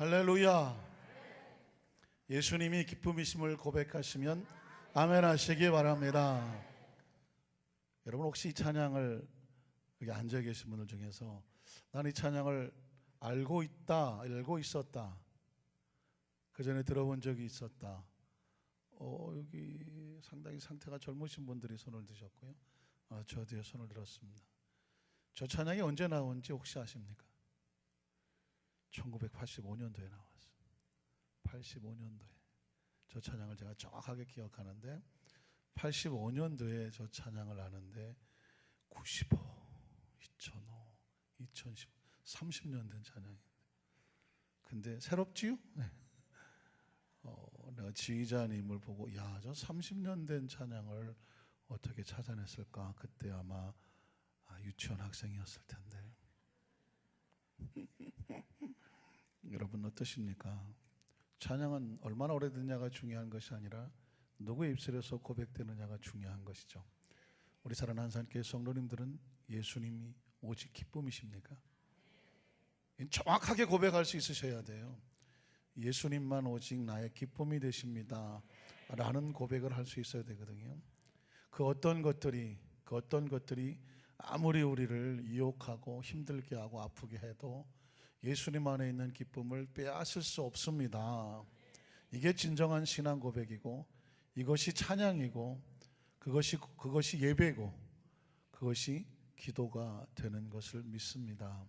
할렐루야. 예수님이 기쁨이심을 고백하시면 아멘 하시기 바랍니다. 여러분 혹시 이 찬양을 여기 앉아 계신 분들 중에서 나는 이 찬양을 알고 있다, 알고 있었다, 그 전에 들어본 적이 있었다, 여기 상당히 상태가 젊으신 분들이 손을 드셨고요. 저 뒤에 손을 들었습니다. 저 찬양이 언제 나온지 혹시 아십니까? 1985년도에 나왔어요. 85년도에 저 찬양을 제가 정확하게 기억하는데 85년도에 저 찬양을 아는데 95, 2005, 2015 30년 된 찬양인데 근데 새롭지요? 네. 내가 지휘자님을 보고 야, 저 30년 된 찬양을 어떻게 찾아냈을까? 그때 아마 유치원 학생이었을 텐데 여러분 어떠십니까? 찬양은 얼마나 오래됐냐가 중요한 것이 아니라 누구의 입술에서 고백되느냐가 중요한 것이죠. 우리 사랑하는 한산교회 성도님들은 예수님이 오직 기쁨이십니까? 정확하게 고백할 수 있으셔야 돼요. 예수님만 오직 나의 기쁨이 되십니다 라는 고백을 할 수 있어야 되거든요. 그 어떤 것들이 아무리 우리를 유혹하고 힘들게 하고 아프게 해도 예수님 안에 있는 기쁨을 빼앗을 수 없습니다. 이게 진정한 신앙 고백이고 이것이 찬양이고 그것이 예배고 그것이 기도가 되는 것을 믿습니다.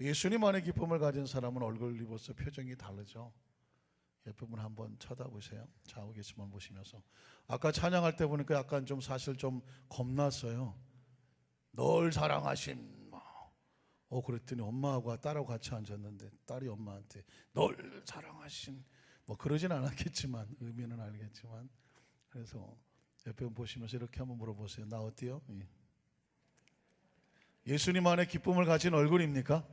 예수님 안에 기쁨을 가진 사람은 얼굴을 입어서 표정이 다르죠. 옆에 분 한번 쳐다보세요. 좌우 계신 분 보시면서 아까 찬양할 때 보니까 약간 좀 사실 좀 겁났어요. 널 사랑하신 그랬더니 엄마하고 딸하고 같이 앉았는데 딸이 엄마한테 널 사랑하신 그러진 않았겠지만 의미는 알겠지만 그래서 옆에 보시면서 이렇게 한번 물어보세요. 나 어때요? 예수님 안에 기쁨을 가진 얼굴입니까?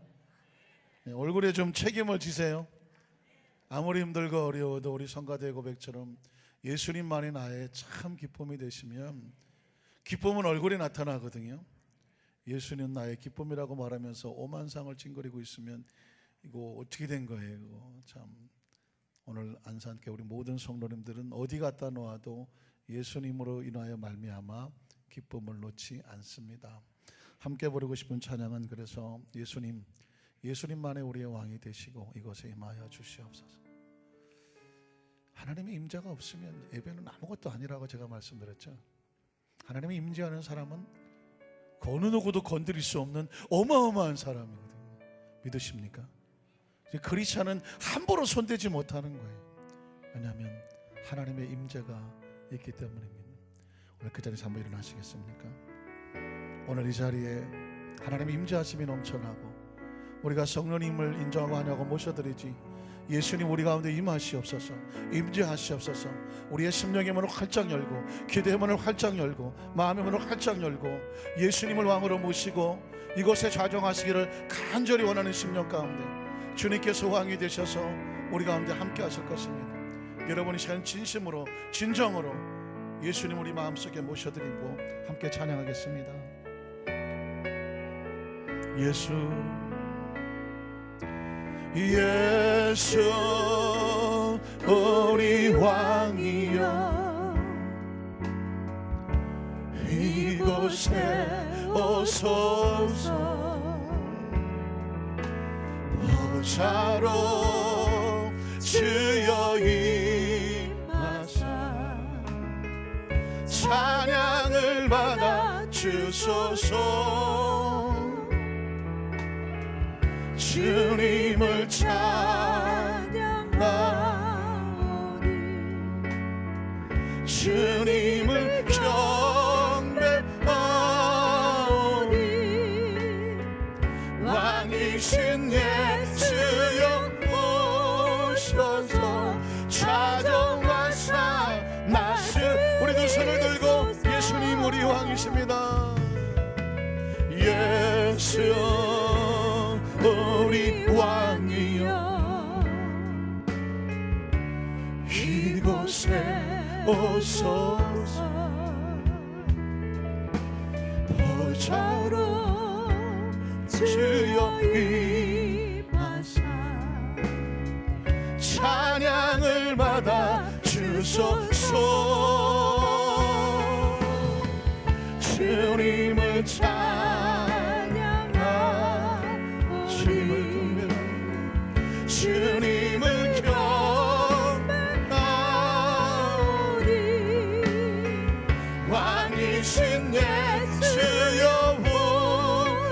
얼굴에 좀 책임을 지세요. 아무리 힘들고 어려워도 우리 성가대 고백처럼 예수님만이 나의 참 기쁨이 되시면 기쁨은 얼굴에 나타나거든요. 예수님 나의 기쁨이라고 말하면서 오만상을 찡그리고 있으면 이거 어떻게 된 거예요? 이거 참 오늘 안산교회 우리 모든 성도님들은 어디 갖다 놓아도 예수님으로 인하여 말미암아 기쁨을 놓지 않습니다. 함께 부르고 싶은 찬양은 그래서 예수님만의 우리의 왕이 되시고 이것에 임하여 주시옵소서. 하나님의 임재가 없으면 예배는 아무것도 아니라고 제가 말씀드렸죠. 하나님의 임재하는 사람은 그 어느 누구도 건드릴 수 없는 어마어마한 사람이거든요. 믿으십니까? 크리스찬은 함부로 손대지 못하는 거예요. 왜냐하면 하나님의 임재가 있기 때문입니다. 오늘 그 자리에서 한번 일어나시겠습니까? 오늘 이 자리에 하나님의 임재하심이 넘쳐나고 우리가 성령님을 인정하고 하냐고 모셔드리지 예수님 우리 가운데 임하시옵소서, 임재하시옵소서. 우리의 심령의 문을 활짝 열고 기도의 문을 활짝 열고 마음의 문을 활짝 열고 예수님을 왕으로 모시고 이곳에 좌정하시기를 간절히 원하는 심령 가운데 주님께서 왕이 되셔서 우리 가운데 함께 하실 것입니다. 여러분 이 시간 진심으로 진정으로 예수님 우리 마음속에 모셔드리고 함께 찬양하겠습니다. 예수 우리 왕이여 이곳에 오소서. 보좌로 주여 임하사 찬양을 받아 주소서. 주님을 찬양하오니 주님을 경배하오니 왕이신 예수여 오셔서 좌정하사 나스. 우리 두 손을 들고 예수님 우리 왕이십니다. 예수 우리 왕이여 이곳에 오소서. 보좌로 주여 임하사 영광을 받아 주소서. 주님을 찬양하오니 주님을 경배 주님을 경배하오니 왕이신 예수여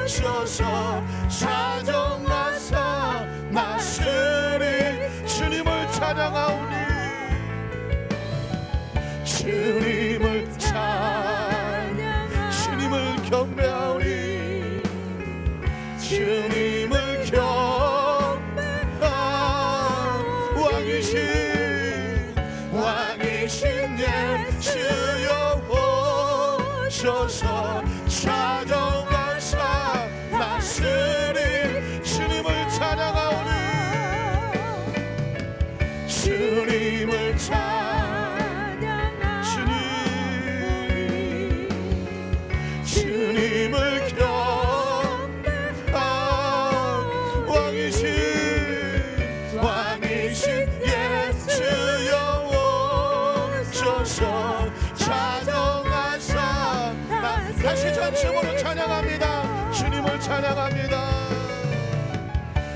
오셔서 사정하사 나스리 주님을 찬양하오니 주님을 주님을 경배하오니 주님을 왕이신 예수여 오셔서 사정하사 나스리 주님을 찬양하오니 주님을 주님을 왕이신 예수여 오셔서 찬양하사 다시 전심으로 찬양합니다. 주님을 찬양합니다.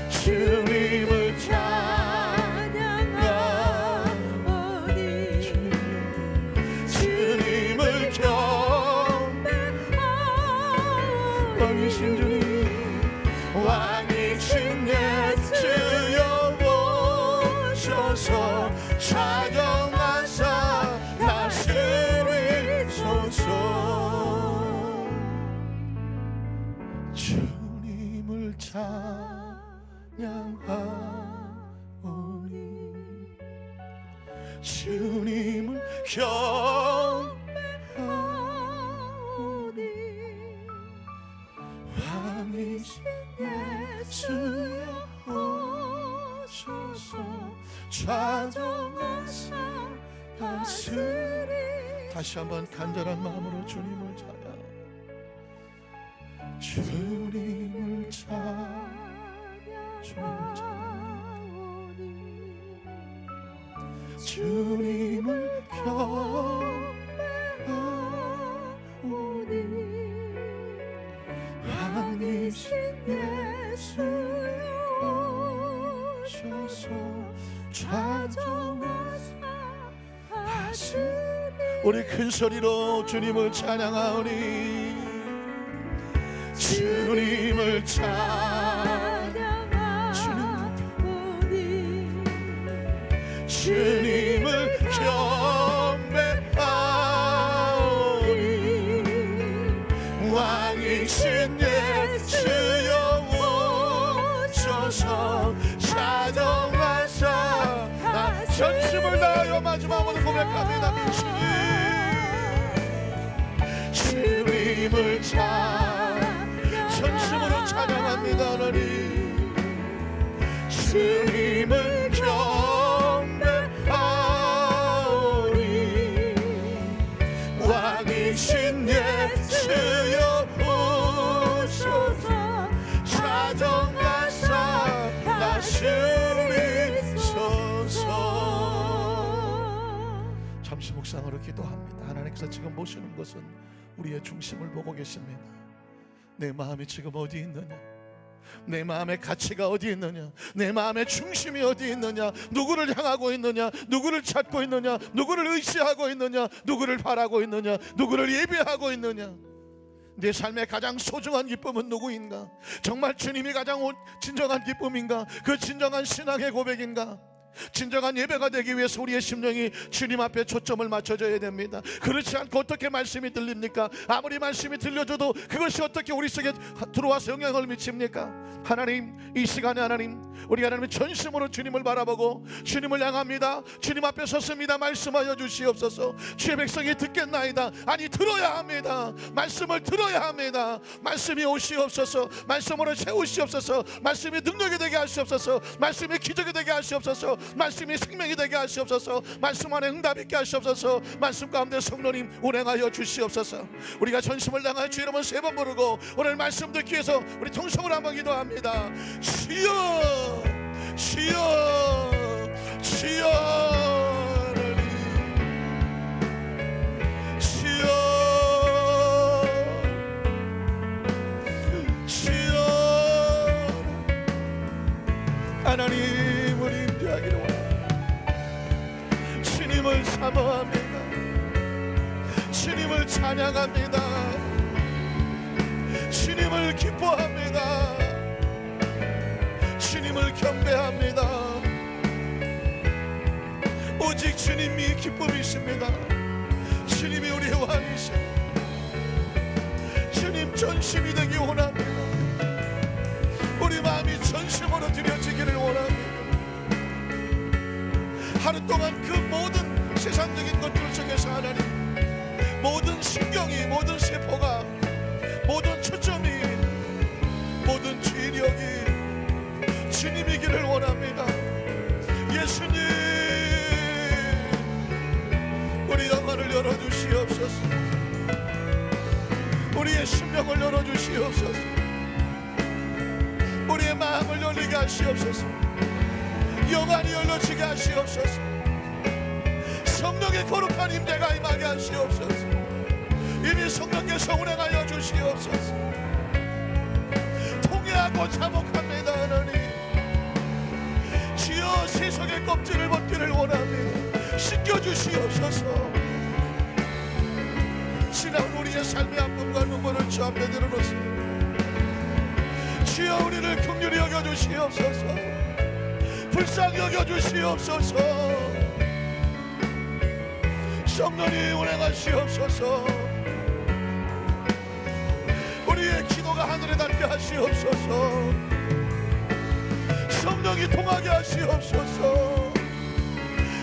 주님을 찬양하오니 주님을 왕이신 주님 왕이신 예수여 오셔서 사정하사 나스리소서. 주님을 찬양하오니 주님을 경배하오니 왕이신 예수여 오셔서 찬양하사 나스리. 다시 한번 간절한 마음으로 주님을 찬양 주님을 주님을 경배하오니 왕이신 예수여 오셔서 찬양하사 우리 큰 소리로 주님을 찬양하오니 주님을 주님을 경배하오니 왕이신 예수여 오셔서 사정하사 전심을 다하여 마지막으로 고백합니다. 주님을 전심으로 찬양합니다. 하나님 주님을 경배하오니 왕이신 예수여 오셔서 사정하사 나스리소서. 잠시 묵상으로 기도합니다. 하나님께서 지금 보시는 것은 우리의 중심을 보고 계십니다. 내 마음이 지금 어디 있느냐, 내 마음의 가치가 어디 있느냐, 내 마음의 중심이 어디 있느냐, 누구를 향하고 있느냐, 누구를 찾고 있느냐, 누구를 의지하고 있느냐, 누구를 바라고 있느냐, 누구를 예배하고 있느냐. 내 삶의 가장 소중한 기쁨은 누구인가? 정말 주님이 가장 진정한 기쁨인가? 그 진정한 신앙의 고백인가? 진정한 예배가 되기 위해서 우리의 심령이 주님 앞에 초점을 맞춰줘야 됩니다. 그렇지 않고 어떻게 말씀이 들립니까? 아무리 말씀이 들려줘도 그것이 어떻게 우리 속에 들어와서 영향을 미칩니까? 하나님, 이 시간에 하나님, 우리 하나님의 전심으로 주님을 바라보고 주님을 향합니다. 주님 앞에 섰습니다. 말씀하여 주시옵소서. 주의 백성이 듣겠나이다. 아니, 들어야 합니다. 말씀을 들어야 합니다. 말씀이 오시옵소서. 말씀으로 채우시옵소서. 말씀이 능력이 되게 하시옵소서. 말씀이 기적이 되게 하시옵소서. 말씀이 생명이 되게 하시옵소서. 말씀 안에 응답 있게 하시옵소서. 말씀 가운데 성령님 운행하여 주시옵소서. 우리가 전심을 향하여 주 이름을 3번 부르고 오늘 말씀 듣기 위해서 우리 통성으로 한번 기도합니다. 주여, 주여, 주여. 하나님을 임재하기를 원합니다. 주님을 사모합니다. 주님을 찬양합니다. 주님을 기뻐합니다. 주님을 경배합니다. 오직 주님이 기쁨이십니다. 주님이 우리의 왕이십니다. 주님 전심이 되기 원합니다. 우리 마음이 전심으로 드려지기를 원합니다. 하루 동안 그 모든 세상적인 것들 속에서 하나님, 모든 신경이, 모든 세포가, 모든 초점이, 모든 주의력이 주님이기를 원합니다. 예수님, 우리 영혼을 열어주시옵소서. 우리의 심령을 열어주시옵소서. 우리의 마음을 열리게 하시옵소서. 영안이 열려지게 하시옵소서. 성령의 거룩한 임재가 임하게 하시옵소서. 이미 성령께서 운행하여 주시옵소서. 통회하고 자복합니다. 하나님, 주여 세속의 껍질을 벗기를 원합니다. 씻겨주시옵소서. 지난 우리의 삶의 아픔과 눈물을 주 앞에 내려놓습니다. 주여 우리를 긍휼히 여겨주시옵소서. 불쌍히 여겨주시옵소서. 성령이 운행하시옵소서. 우리의 기도가 하늘에 닿게 하시옵소서. 성령이 통하게 하시옵소서.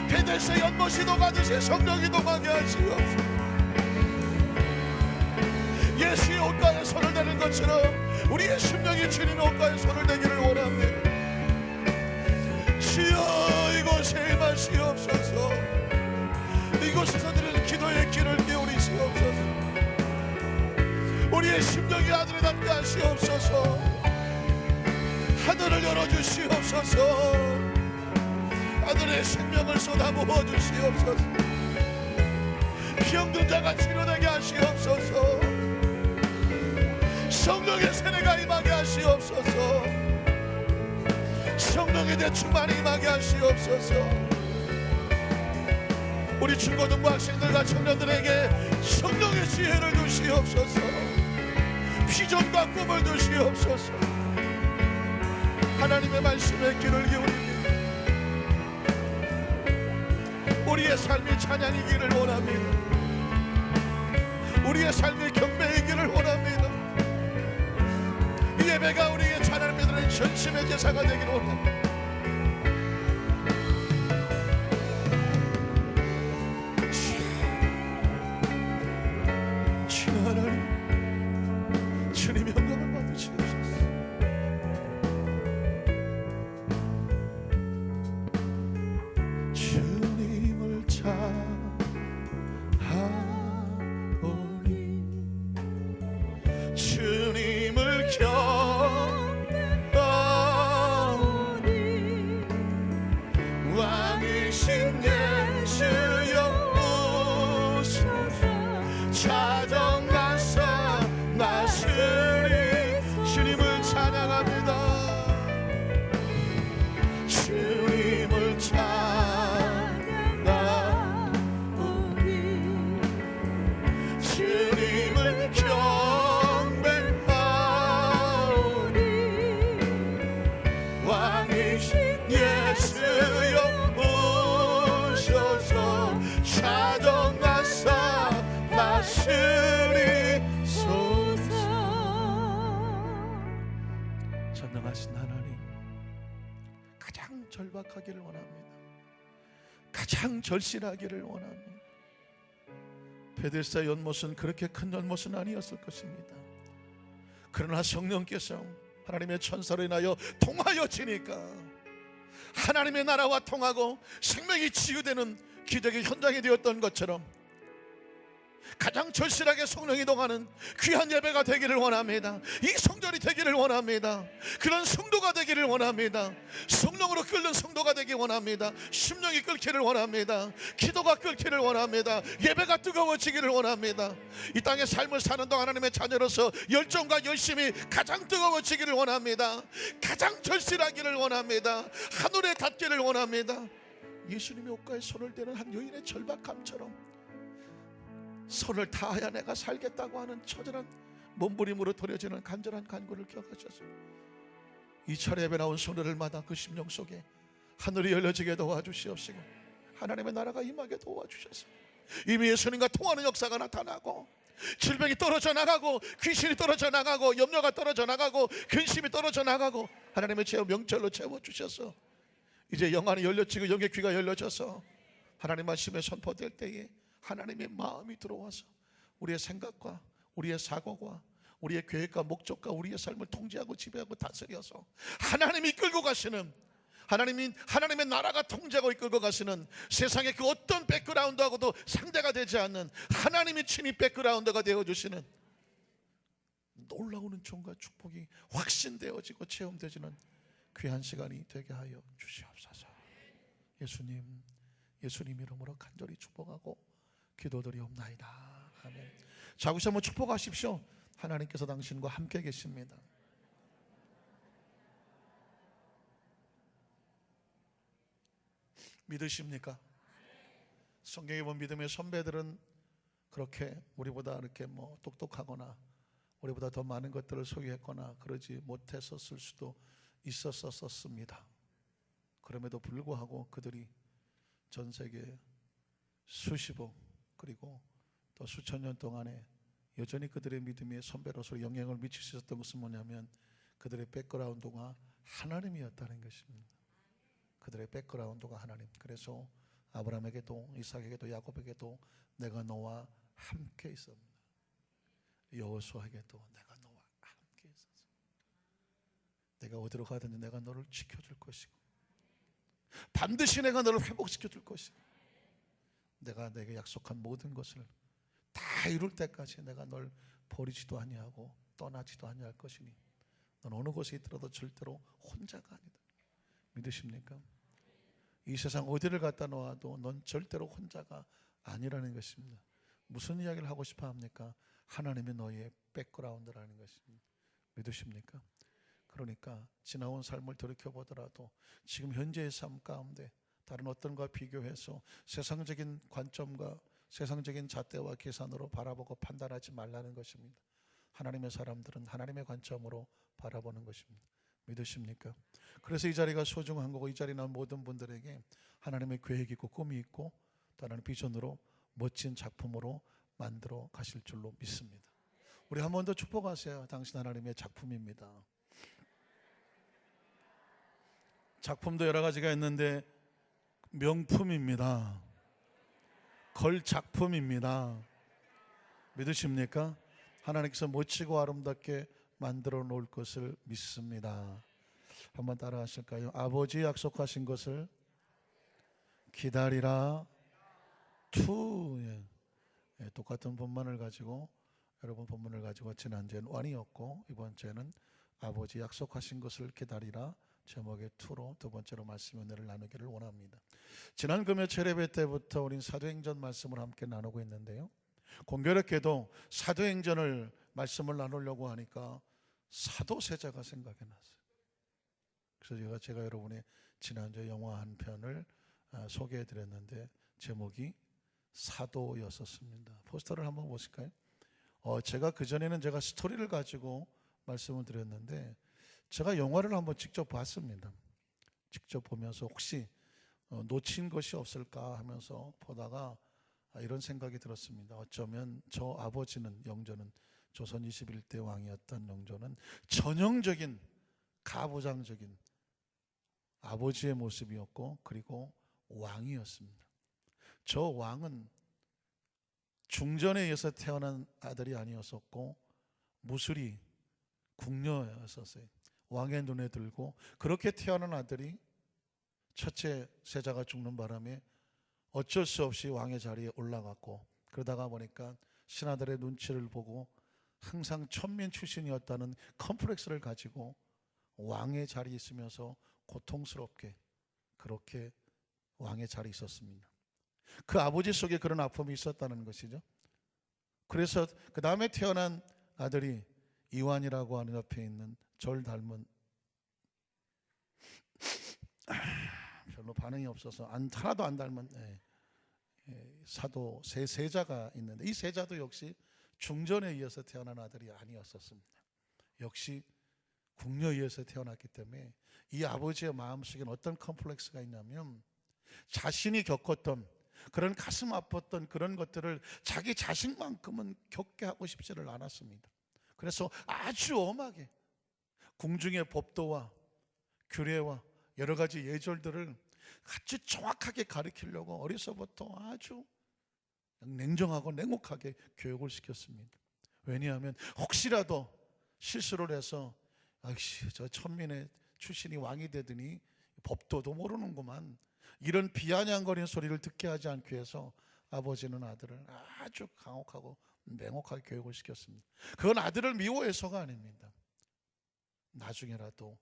베데스다 연못이 동하듯이 성령이 동하게 하시옵소서. 예수의 옷가에 손을 대는 것처럼 우리의 심령이 주님의 옷가에 손을 대기를 원합니다. 주여 이곳에 임하시옵소서. 이곳에서 드리는 기도의 귀를 기울이시옵소서. 우리의 심령이 하늘에 닿게 하시옵소서. 하늘을 열어주시옵소서. 하늘의 생명을 쏟아부어 주시옵소서. 병든 자가 치료되게 하시옵소서. 성령의 세례가 임하게 하시옵소서. 성령의 대충만이 임하게 하시옵소서. 우리 중고등부 학생들과 청년들에게 성령의 지혜를 주시옵소서. 비전과 꿈을 주시옵소서. 하나님의 말씀에 귀를 기울입니다. 우리의 삶이 찬양이기를 원합니다. 우리의 삶이 경배이기를 원합니다. 이 예배가 우리의 찬양을 드리는 전심의 제사가 되기를 원합니다. 주 하나님, 주님의 영광을 받으시옵소서. 주님을 찬양하오니 주님을 경배하오니 왕이신 예수여 오소서. 자정나서 나으리 주님을 찬양합니다. 주님을 찬양하오니 주님을 경배하오니 왕이신 예수여 오셔서 자정나서 나으리소서. 전능하신 하나님, 가장 절박하기를 원합니다. 가장 절실하기를 원합니다. 베데스다 연못은 그렇게 큰 연못은 아니었을 것입니다. 그러나 성령께서 하나님의 천사로 인하여 통하여지니까 하나님의 나라와 통하고 생명이 치유되는 기적의 현장이 되었던 것처럼 가장 절실하게 성령 이동하는 귀한 예배가 되기를 원합니다. 이 성전이 되기를 원합니다. 그런 성도가 되기를 원합니다. 성령으로 끓는 성도가 되기 원합니다. 심령이 끓기를 원합니다. 기도가 끓기를 원합니다. 예배가 뜨거워지기를 원합니다. 이 땅의 삶을 사는 동안 하나님의 자녀로서 열정과 열심이 가장 뜨거워지기를 원합니다. 가장 절실하기를 원합니다. 하늘에 닿기를 원합니다. 예수님의 옷가에 손을 대는 한 여인의 절박함처럼 손을 다하여 내가 살겠다고 하는 처절한 몸부림으로 드려지는 간절한 간구를 기억하셔서 이 차례 예배 나온 손들마다 그 심령 속에 하늘이 열려지게 도와주시옵시고 하나님의 나라가 임하게 도와주셔서 이미 예수님과 통하는 역사가 나타나고 질병이 떨어져 나가고 귀신이 떨어져 나가고 염려가 떨어져 나가고 근심이 떨어져 나가고 하나님의 죄와 명철로 채워주셔서 이제 영안이 열려지고 영의 귀가 열려져서 하나님 말씀에 선포될 때에 하나님의 마음이 들어와서 우리의 생각과 우리의 사고와 우리의 계획과 목적과 우리의 삶을 통제하고 지배하고 다스려서 하나님이 이끌고 가시는 하나님의 나라가 통제하고 이끌고 가시는 세상의 그 어떤 백그라운드하고도 상대가 되지 않는 하나님이 친히 백그라운드가 되어주시는 놀라운 은총과 축복이 확신되어지고 체험되어지는 귀한 시간이 되게 하여 주시옵소서. 예수님 이름으로 간절히 축복하고 기도드리옵나이다. 아멘. 자, 혹시 한번 축복하십시오. 하나님께서 당신과 함께 계십니다. 믿으십니까? 성경에 보면 믿음의 선배들은 그렇게 우리보다 이렇게 똑똑하거나 우리보다 더 많은 것들을 소유했거나 그러지 못했었을 수도 있었습니다. 그럼에도 불구하고 그들이 전 세계 수십억 그리고 또 수천 년 동안에 여전히 그들의 믿음의 선배로서 영향을 미칠 수 있었던 것은 뭐냐면 그들의 백그라운드가 하나님이었다는 것입니다. 그들의 백그라운드가 하나님. 그래서 아브라함에게도 이삭에게도 야곱에게도 내가 너와 함께 있었습니다. 여호수아에게도 내가 너와 함께 있었습니다. 내가 어디로 가든지 내가 너를 지켜줄 것이고 반드시 내가 너를 회복시켜 줄 것이고 내가 내게 약속한 모든 것을 다 이룰 때까지 내가 널 버리지도 아니하고 떠나지도 아니할 것이니 넌 어느 곳에 있더라도 절대로 혼자가 아니다. 믿으십니까? 이 세상 어디를 갖다 놓아도 넌 절대로 혼자가 아니라는 것입니다. 무슨 이야기를 하고 싶어 합니까? 하나님이 너의 백그라운드라는 것입니다. 믿으십니까? 그러니까 지나온 삶을 돌이켜보더라도 지금 현재의 삶 가운데 다른 어떤 것과 비교해서 세상적인 관점과 세상적인 잣대와 계산으로 바라보고 판단하지 말라는 것입니다. 하나님의 사람들은 하나님의 관점으로 바라보는 것입니다. 믿으십니까? 그래서 이 자리가 소중한 거고 이 자리에 나온 모든 분들에게 하나님의 계획이 있고 꿈이 있고 또 하나님의 비전으로 멋진 작품으로 만들어 가실 줄로 믿습니다. 우리 한 번 더 축복하세요. 당신 하나님의 작품입니다. 작품도 여러 가지가 있는데 명품입니다. 걸 작품입니다. 믿으십니까? 하나님께서 멋지고 아름답게 만들어 놓을 것을 믿습니다. 한번 따라 하실까요? 아버지 약속하신 것을 기다리라. 똑같은 본문을 가지고 여러분 본문을 가지고 지난주에는 완이었고 이번 주에는 아버지 약속하신 것을 기다리라 제목의 2로 두 번째로 말씀 은혜를 나누기를 원합니다. 지난 금요 체례배 때부터 우린 사도행전 말씀을 함께 나누고 있는데요, 공교롭게도 사도행전을 말씀을 나누려고 하니까 사도세자가 생각이 났어요. 그래서 제가 여러분의 지난주에 영화 한 편을 소개해 드렸는데 제목이 사도였었습니다. 포스터를 한번 보실까요? 제가 그전에는 제가 스토리를 가지고 말씀을 드렸는데 제가 영화를 한번 직접 봤습니다. 직접 보면서 혹시 놓친 것이 없을까 하면서 보다가 이런 생각이 들었습니다. 어쩌면 저 아버지는 영조는 조선 21대 왕이었던 영조는 전형적인 가부장적인 아버지의 모습이었고 그리고 왕이었습니다. 저 왕은 중전에 의해서 태어난 아들이 아니었었고 무술이 궁녀였었어요. 왕의 눈에 들고 그렇게 태어난 아들이 첫째 세자가 죽는 바람에 어쩔 수 없이 왕의 자리에 올라갔고 그러다가 보니까 신하들의 눈치를 보고 항상 천민 출신이었다는 컴플렉스를 가지고 왕의 자리에 있으면서 고통스럽게 그렇게 왕의 자리에 있었습니다. 그 아버지 속에 그런 아픔이 있었다는 것이죠. 그래서 그 다음에 태어난 아들이 이완이라고 하는 옆에 있는 절 닮은, 별로 반응이 없어서 하나도 안 닮은 사도 세자가 있는데, 이 세자도 역시 중전에 이어서 태어난 아들이 아니었었습니다. 역시 궁녀에 의해서 태어났기 때문에 이 아버지의 마음속에 어떤 컴플렉스가 있냐면, 자신이 겪었던 그런 가슴 아팠던 그런 것들을 자기 자식만큼은 겪게 하고 싶지를 않았습니다. 그래서 아주 엄하게 궁중의 법도와 규례와 여러 가지 예절들을 아주 정확하게 가르치려고 어려서부터 아주 냉정하고 냉혹하게 교육을 시켰습니다. 왜냐하면 혹시라도 실수를 해서 아이씨, 저 천민의 출신이 왕이 되더니 법도도 모르는구만, 이런 비아냥거리는 소리를 듣게 하지 않기 위해서 아버지는 아들을 아주 강혹하고 냉혹하게 교육을 시켰습니다. 그건 아들을 미워해서가 아닙니다. 나중에라도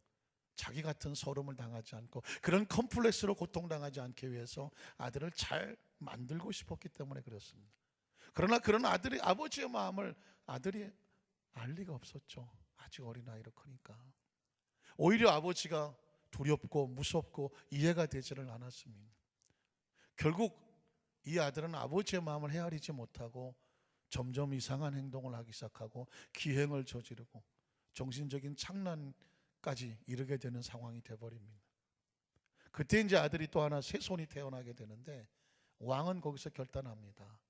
자기 같은 서름을 당하지 않고 그런 컴플렉스로 고통당하지 않기 위해서 아들을 잘 만들고 싶었기 때문에 그렇습니다. 그러나 그런 아버지의 마음을 아들이 알 리가 없었죠. 아직 어린아이로 크니까. 오히려 아버지가 두렵고 무섭고 이해가 되지를 않았습니다. 결국 이 아들은 아버지의 마음을 헤아리지 못하고 점점 이상한 행동을 하기 시작하고 기행을 저지르고 정신적인 창난까지 이르게 되는 상황이 되어버립니다. 그때 이제 아들이 또 하나 세손이 태어나게 되는데, 왕은 거기서 결단합니다.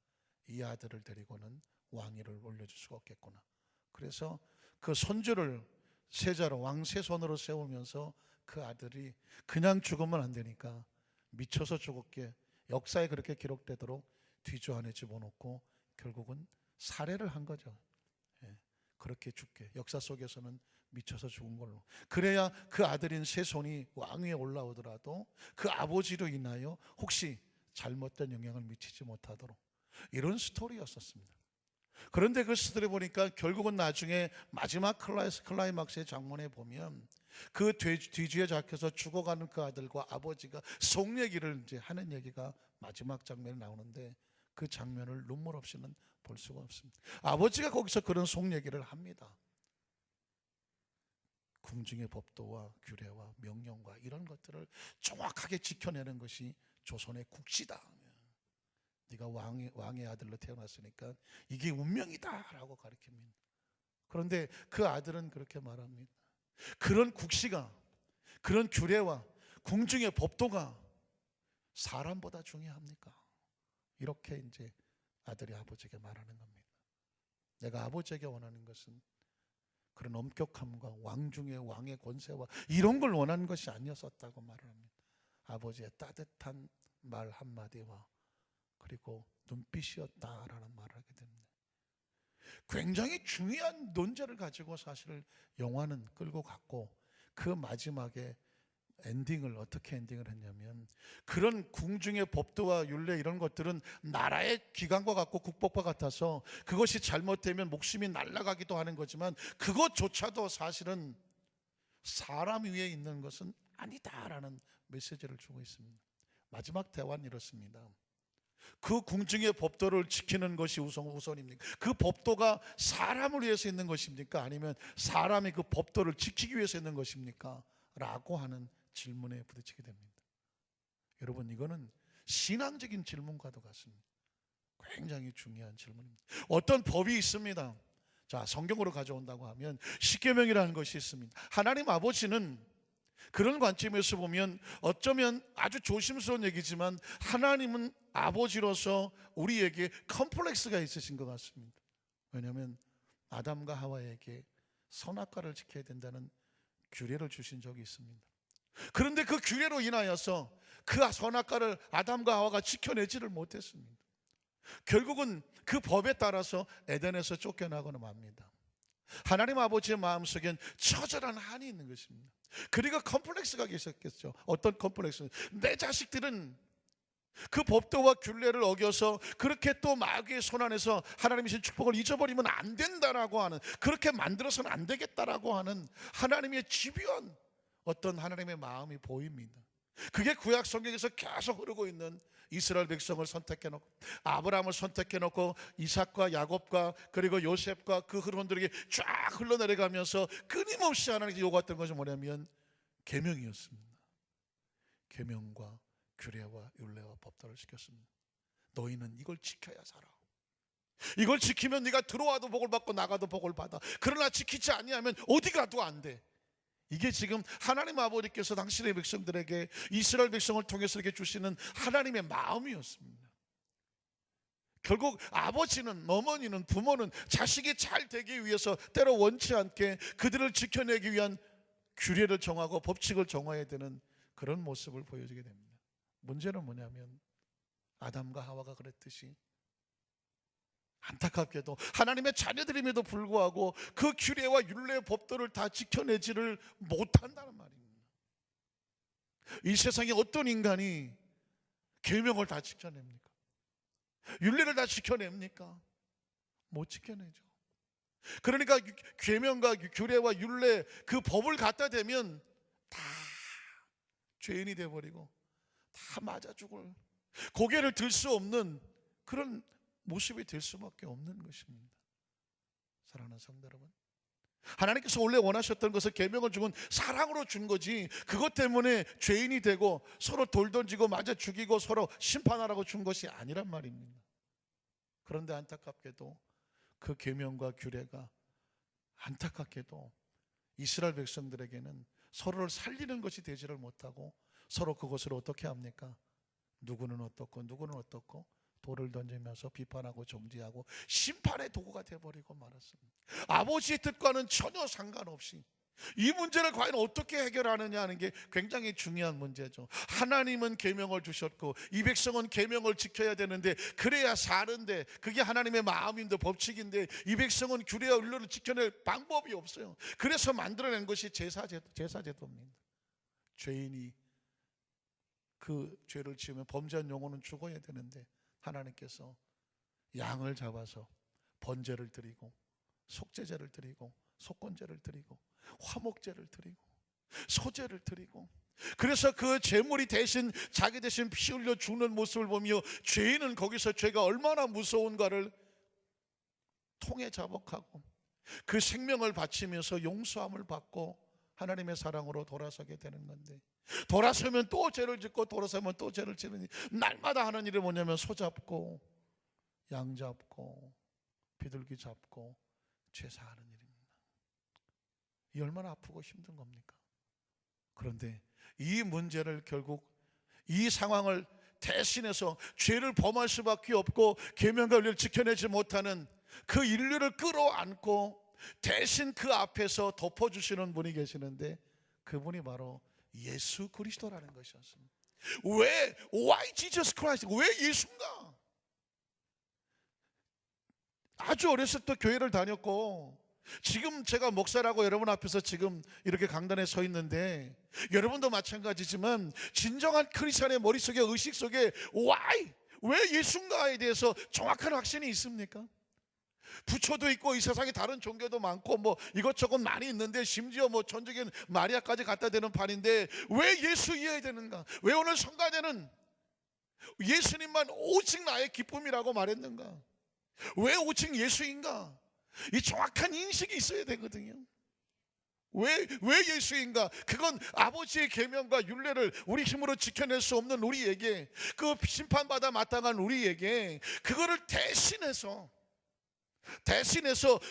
이 아들을 데리고는 왕위를 올려줄 수가 없겠구나. 그래서 그 손주를 세자로 왕세손으로 세우면서 그 아들이 그냥 죽으면 안 되니까 미쳐서 죽었기에 역사에 그렇게 기록되도록 뒤조 안에 집어넣고 결국은 살해를 한 거죠. 그렇게 죽게, 역사 속에서는 미쳐서 죽은 걸로. 그래야 그 아들인 세손이 왕위에 올라오더라도 그 아버지로 인하여 혹시 잘못된 영향을 미치지 못하도록, 이런 스토리였었습니다. 그런데 그 스토리 보니까 결국은 나중에 마지막 클라이막스의 장면에 보면 그 뒤주에 잡혀서 죽어가는 그 아들과 아버지가 속 얘기를 이제 하는 얘기가 마지막 장면에 나오는데, 그 장면을 눈물 없이는 볼 수가 없습니다. 아버지가 거기서 그런 속 얘기를 합니다. 궁중의 법도와 규례와 명령과 이런 것들을 정확하게 지켜내는 것이 조선의 국시다. 네가 왕의 아들로 태어났으니까 이게 운명이다 라고 가르칩니다. 그런데 그 아들은 그렇게 말합니다. 그런 국시가, 그런 규례와 궁중의 법도가 사람보다 중요합니까? 이렇게 이제 아들이 아버지에게 말하는 겁니다. 내가 아버지에게 원하는 것은 그런 엄격함과 왕중의 왕의 권세와 이런 걸 원하는 것이 아니었었다고 말을 합니다. 아버지의 따뜻한 말 한마디와 그리고 눈빛이었다라는 말을 하게 됩니다. 굉장히 중요한 논제를 가지고 사실 영화는 끌고 갔고, 그 마지막에 엔딩을 어떻게 엔딩을 했냐면, 그런 궁중의 법도와 율례 이런 것들은 나라의 기관과 같고 국법과 같아서 그것이 잘못되면 목숨이 날아가기도 하는 거지만 그것조차도 사실은 사람 위에 있는 것은 아니다라는 메시지를 주고 있습니다. 마지막 대화는 이렇습니다. 그 궁중의 법도를 지키는 것이 우선입니까? 그 법도가 사람을 위해서 있는 것입니까? 아니면 사람이 그 법도를 지키기 위해서 있는 것입니까? 라고 하는 질문에 부딪히게 됩니다. 여러분, 이거는 신앙적인 질문과도 같습니다. 굉장히 중요한 질문입니다. 어떤 법이 있습니다. 자, 성경으로 가져온다고 하면 십계명이라는 것이 있습니다. 하나님 아버지는 그런 관점에서 보면 어쩌면 아주 조심스러운 얘기지만 하나님은 아버지로서 우리에게 컴플렉스가 있으신 것 같습니다. 왜냐하면 아담과 하와에게 선악과를 지켜야 된다는 규례를 주신 적이 있습니다. 그런데 그 규례로 인하여서 그 선악과를 아담과 하와가 지켜내지를 못했습니다. 결국은 그 법에 따라서 에덴에서 쫓겨나고는 맙니다. 하나님 아버지의 마음속엔 처절한 한이 있는 것입니다. 그리고 컴플렉스가 있었겠죠. 어떤 컴플렉스? 내 자식들은 그 법도와 균례를 어겨서 그렇게 또 마귀의 손 안에서 하나님의 신 축복을 잊어버리면 안 된다라고 하는, 그렇게 만들어서는 안 되겠다라고 하는 하나님의 집요한 어떤 하나님의 마음이 보입니다. 그게 구약 성경에서 계속 흐르고 있는 이스라엘 백성을 선택해놓고 아브라함을 선택해놓고 이삭과 야곱과 그리고 요셉과 그 후손들에게 쫙 흘러내려가면서 끊임없이 하나님께 요구했던 것이 뭐냐면 계명이었습니다. 계명과 규례와 율례와 법도를 시켰습니다. 너희는 이걸 지켜야 살아. 이걸 지키면 네가 들어와도 복을 받고 나가도 복을 받아. 그러나 지키지 아니하면 어디 가도 안 돼. 이게 지금 하나님 아버지께서 당신의 백성들에게, 이스라엘 백성을 통해서 이렇게 주시는 하나님의 마음이었습니다. 결국 아버지는, 어머니는, 부모는 자식이 잘 되기 위해서 때로 원치 않게 그들을 지켜내기 위한 규례를 정하고 법칙을 정해야 되는 그런 모습을 보여주게 됩니다. 문제는 뭐냐면 아담과 하와가 그랬듯이 안타깝게도 하나님의 자녀들임에도 불구하고 그 규례와 율례 법도를 다 지켜내지를 못한다는 말입니다. 이 세상에 어떤 인간이 계명을 다 지켜냅니까? 율례를 다 지켜냅니까? 못 지켜내죠. 그러니까 계명과 규례와 율례 그 법을 갖다 대면 다 죄인이 돼버리고 다 맞아 죽을, 고개를 들 수 없는 그런 모습이 될 수밖에 없는 것입니다. 사랑하는 성도 여러분, 하나님께서 원래 원하셨던 것을 계명을 주건 사랑으로 준 거지 그것 때문에 죄인이 되고 서로 돌 던지고 맞아 죽이고 서로 심판하라고 준 것이 아니란 말입니다. 그런데 안타깝게도 그 계명과 규례가 안타깝게도 이스라엘 백성들에게는 서로를 살리는 것이 되지를 못하고 서로 그것을 어떻게 합니까? 누구는 어떻고 누구는 어떻고 돌을 던지면서 비판하고 정죄하고 심판의 도구가 되어버리고 말았습니다. 아버지의 뜻과는 전혀 상관없이 이 문제를 과연 어떻게 해결하느냐 하는 게 굉장히 중요한 문제죠. 하나님은 계명을 주셨고 이 백성은 계명을 지켜야 되는데 그래야 사는데, 그게 하나님의 마음인데 법칙인데 이 백성은 규례와 율례를 지켜낼 방법이 없어요. 그래서 만들어낸 것이 제사제도입니다. 죄인이 그 죄를 지으면 범죄한 영혼은 죽어야 되는데 하나님께서 양을 잡아서 번제를 드리고 속죄제를 드리고 속건제를 드리고 화목제를 드리고 소제를 드리고, 그래서 그 제물이 대신 자기 대신 피 흘려 죽는 모습을 보며 죄인은 거기서 죄가 얼마나 무서운가를 통해 자복하고 그 생명을 바치면서 용서함을 받고 하나님의 사랑으로 돌아서게 되는 건데, 돌아서면 또 죄를 짓고 돌아서면 또 죄를 지르니 날마다 하는 일이 뭐냐면 소 잡고 양 잡고 비둘기 잡고 제사하는 일입니다. 이 얼마나 아프고 힘든 겁니까? 그런데 이 문제를 결국 이 상황을 대신해서 죄를 범할 수밖에 없고 계명과 율례를 지켜내지 못하는 그 인류를 끌어안고 대신 그 앞에서 덮어주시는 분이 계시는데 그분이 바로 예수 그리스도라는 것이었습니다. Why Jesus Christ? 왜 예수인가? 아주 어렸을 때 교회를 다녔고 지금 제가 목사라고 여러분 앞에서 지금 이렇게 강단에 서 있는데 여러분도 마찬가지지만 진정한 크리스찬의 머릿속에 의식 속에 why? 왜 예수인가에 대해서 정확한 확신이 있습니까? 부처도 있고 이 세상에 다른 종교도 많고 뭐 이것저것 많이 있는데 심지어 뭐 전적인 마리아까지 갖다 대는 판인데 왜 예수 이해해야 되는가? 왜 오늘 성가대는 예수님만 오직 나의 기쁨이라고 말했는가? 왜 오직 예수인가? 이 정확한 인식이 있어야 되거든요. 왜 예수인가? 그건 아버지의 계명과 율례를 우리 힘으로 지켜낼 수 없는 우리에게, 그 심판받아 마땅한 우리에게 그거를 대신해서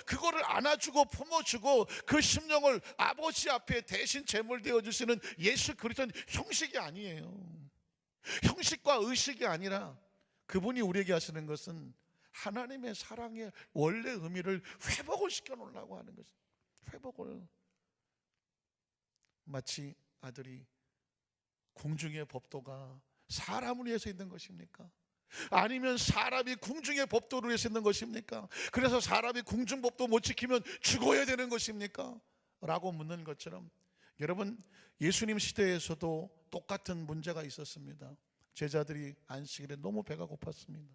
그거를 안아주고 품어주고 그 심령을 아버지 앞에 대신 제물 되어주시는 예수 그리스도는 형식이 아니에요. 형식과 의식이 아니라 그분이 우리에게 하시는 것은 하나님의 사랑의 원래 의미를 회복을 시켜놓으려고 하는 것입니다. 회복을. 마치 아들이 궁중의 법도가 사람을 위해서 있는 것입니까? 아니면 사람이 궁중의 법도를 위해서 있는 것입니까? 그래서 사람이 궁중 법도 못 지키면 죽어야 되는 것입니까? 라고 묻는 것처럼 여러분, 예수님 시대에서도 똑같은 문제가 있었습니다. 제자들이 안식일에 너무 배가 고팠습니다.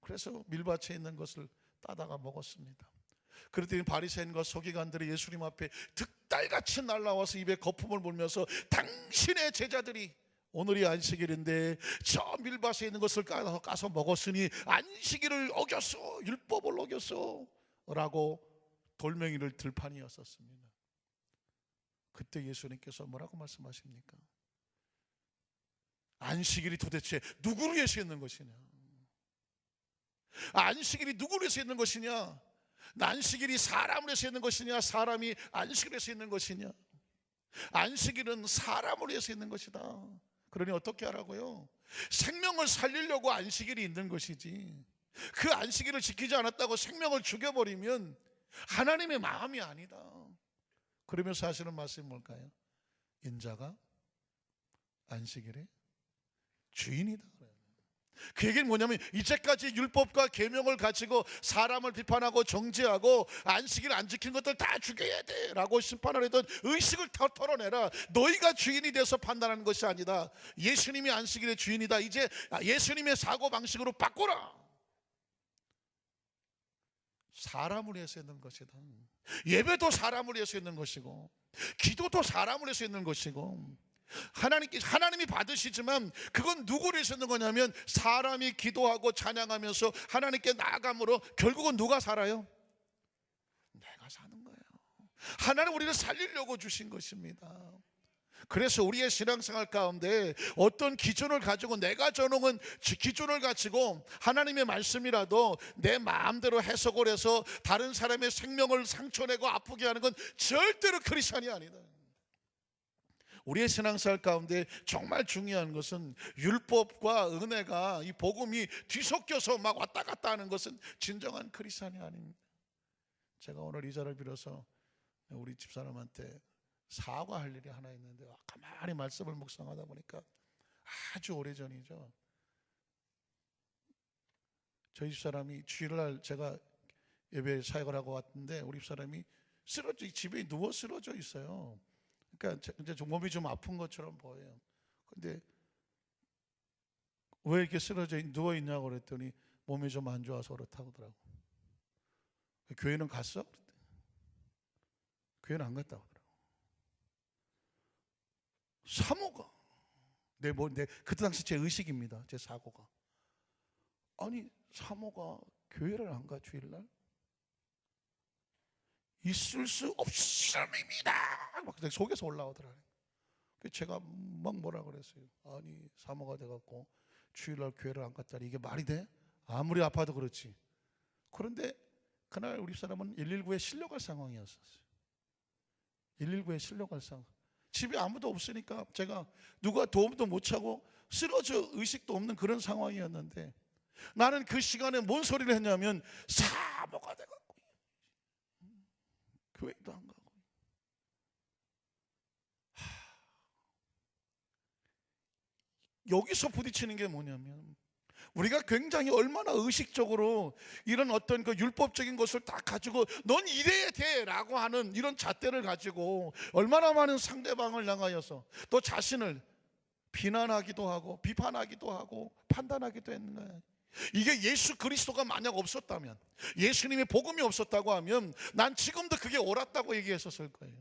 그래서 밀밭에 있는 것을 따다가 먹었습니다. 그랬더니 바리새인과 서기관들이 예수님 앞에 득달같이 날라와서 입에 거품을 물면서 당신의 제자들이 오늘이 안식일인데 저 밀밭에 있는 것을 까서 먹었으니 안식일을 어겼어, 율법을 어겼어 라고 돌멩이를 들판이었었습니다. 그때 예수님께서 뭐라고 말씀하십니까? 안식일이 도대체 누구를 위해서 있는 것이냐? 안식일이 누구를 위해서 있는 것이냐? 안식일이 사람을 위해서 있는 것이냐? 사람이 안식일을 위해서 있는 것이냐? 안식일은 사람을 위해서 있는 것이다. 그러니 어떻게 하라고요? 생명을 살리려고 안식일이 있는 것이지, 그 안식일을 지키지 않았다고 생명을 죽여버리면 하나님의 마음이 아니다. 그러면서 하시는 말씀이 뭘까요? 인자가 안식일의 주인이다. 그 얘기는 뭐냐면 이제까지 율법과 계명을 가지고 사람을 비판하고 정죄하고 안식일 안 지킨 것들 다 죽여야 돼 라고 심판을 했던 의식을 털어내라. 너희가 주인이 돼서 판단하는 것이 아니다. 예수님이 안식일의 주인이다. 이제 예수님의 사고방식으로 바꾸라. 사람을 위해서 있는 것이다. 예배도 사람을 위해서 있는 것이고, 기도도 사람을 위해서 있는 것이고, 하나님이 받으시지만 그건 누구를 위해서 있는 거냐면 사람이 기도하고 찬양하면서 하나님께 나아감으로 결국은 누가 살아요? 내가 사는 거예요. 하나님 우리를 살리려고 주신 것입니다. 그래서 우리의 신앙생활 가운데 어떤 기준을 가지고, 내가 저놈은 기준을 가지고 하나님의 말씀이라도 내 마음대로 해석을 해서 다른 사람의 생명을 상처내고 아프게 하는 건 절대로 크리스찬이 아니다. 우리의 신앙생활 가운데 정말 중요한 것은 율법과 은혜가, 이 복음이 뒤섞여서 막 왔다 갔다 하는 것은 진정한 크리스찬이 아닙니다. 제가 오늘 이 자리를 빌어서 우리 집사람한테 사과할 일이 하나 있는데, 가만히 말씀을 묵상하다 보니까 아주 오래전이죠. 저희 집사람이 주일날 제가 예배 사역을 하고 왔는데 우리 집사람이 집에 누워 쓰러져 있어요. 그러니까 이제 몸이 좀 아픈 것처럼 보여요. 근데 왜 이렇게 쓰러져 누워 있냐고 그랬더니 몸이 좀 안 좋아서 그렇다고 하더라고. 교회는 갔어? 교회는 안 갔다고 하더라고. 사모가 그때 당시 제 의식입니다. 제 사고가, 아니 사모가 교회를 안 가 주일날? 있을 수 없음입니다. 막 속에서 올라오더라고요. 제가 막 뭐라 그랬어요. 아니 사모가 돼갖고 주일날 교회를 안 갔다니 이게 말이 돼? 아무리 아파도 그렇지. 그런데 그날 우리 사람은 119에 실려갈 상황이었었어요. 119에 실려갈 상황. 집에 아무도 없으니까 제가 누가 도움도 못 차고 쓰러져 의식도 없는 그런 상황이었는데, 나는 그 시간에 뭔 소리를 했냐면 사모가 돼갖고 교회도 안 가고. 여기서 부딪히는 게 뭐냐면, 우리가 굉장히 얼마나 의식적으로 이런 어떤 그 율법적인 것을 딱 가지고 넌 이래야 돼 라고 하는 이런 잣대를 가지고 얼마나 많은 상대방을 향하여서 또 자신을 비난하기도 하고 비판하기도 하고 판단하기도 했는 거예요. 이게 예수 그리스도가 만약 없었다면, 예수님의 복음이 없었다고 하면 난 지금도 그게 옳았다고 얘기했었을 거예요.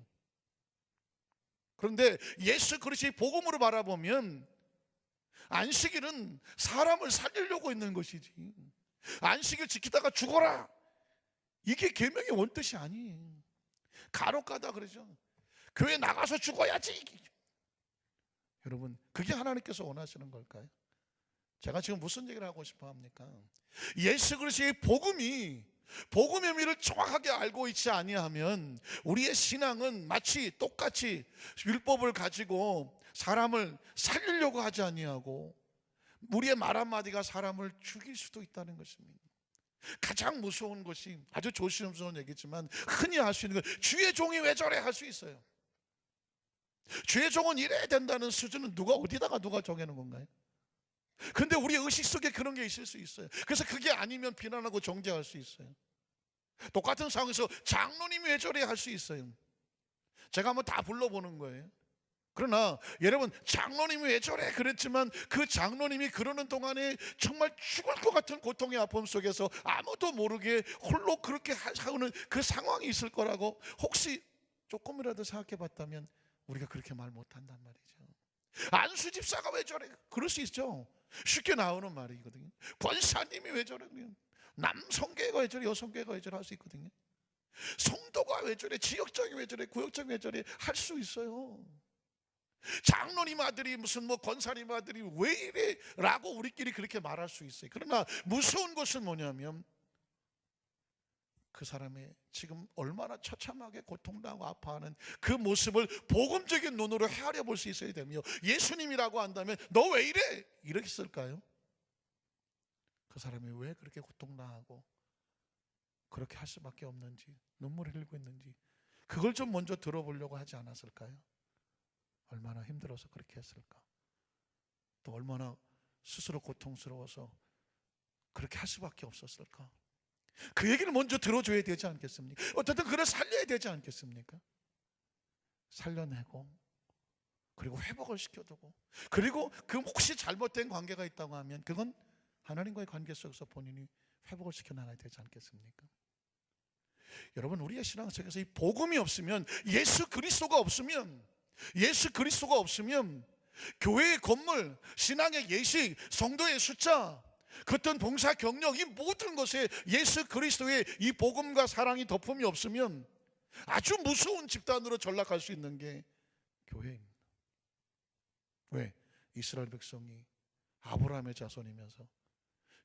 그런데 예수 그리스도의 복음으로 바라보면 안식일은 사람을 살리려고 있는 것이지, 안식일 지키다가 죽어라 이게 계명의 원뜻이 아니에요. 간혹 가다 그러죠. 교회 나가서 죽어야지. 여러분, 그게 하나님께서 원하시는 걸까요? 제가 지금 무슨 얘기를 하고 싶어 합니까? 예수 그리스도의 복음의 의미를 정확하게 알고 있지 아니하면 우리의 신앙은 마치 똑같이 율법을 가지고 사람을 살리려고 하지 아니하고 우리의 말 한마디가 사람을 죽일 수도 있다는 것입니다. 가장 무서운 것이, 아주 조심스러운 얘기지만 흔히 할 수 있는 것, 주의 종이 왜 저래 할 수 있어요. 주의 종은 이래야 된다는 수준은 누가 정해놓은 건가요? 근데 우리 의식 속에 그런 게 있을 수 있어요. 그래서 그게 아니면 비난하고 정죄할 수 있어요. 똑같은 상황에서 장로님이 왜 저래 할 수 있어요. 제가 한번 다 불러보는 거예요. 그러나 여러분, 장로님이 왜 저래 그랬지만 그 장로님이 그러는 동안에 정말 죽을 것 같은 고통의 아픔 속에서 아무도 모르게 홀로 그렇게 하는 그 상황이 있을 거라고 혹시 조금이라도 생각해 봤다면 우리가 그렇게 말 못한단 말이죠. 안수 집사가 왜 저래? 그럴 수 있죠. 쉽게 나오는 말이거든요. 권사님이 왜 저래? 남성계가 왜 저래? 여성계가 왜 저래? 할 수 있거든요. 성도가 왜 저래? 지역장이 왜 저래? 구역장이 왜 저래? 할 수 있어요. 장로님 아들이 무슨 뭐 권사님 아들이 왜 이래? 라고 우리끼리 그렇게 말할 수 있어요. 그러나 무서운 것은 뭐냐면 그 사람이 지금 얼마나 처참하게 고통당하고 아파하는 그 모습을 복음적인 눈으로 헤아려 볼 수 있어야 되며, 예수님이라고 한다면 너 왜 이래? 이렇게 쓸까요? 그 사람이 왜 그렇게 고통당하고 그렇게 할 수밖에 없는지, 눈물을 흘리고 있는지 그걸 좀 먼저 들어보려고 하지 않았을까요? 얼마나 힘들어서 그렇게 했을까? 또 얼마나 스스로 고통스러워서 그렇게 할 수밖에 없었을까? 그 얘기를 먼저 들어줘야 되지 않겠습니까? 어쨌든 그를 살려야 되지 않겠습니까? 살려내고 그리고 회복을 시켜두고, 그리고 그 혹시 잘못된 관계가 있다고 하면 그건 하나님과의 관계 속에서 본인이 회복을 시켜나가야 되지 않겠습니까? 여러분, 우리의 신앙 속에서 이 복음이 없으면, 예수 그리스도가 없으면 교회의 건물, 신앙의 예식, 성도의 숫자, 그 어떤 봉사 경력, 이 모든 것에 예수 그리스도의 이 복음과 사랑이 덮음이 없으면 아주 무서운 집단으로 전락할 수 있는 게 교회입니다. 왜? 이스라엘 백성이 아브라함의 자손이면서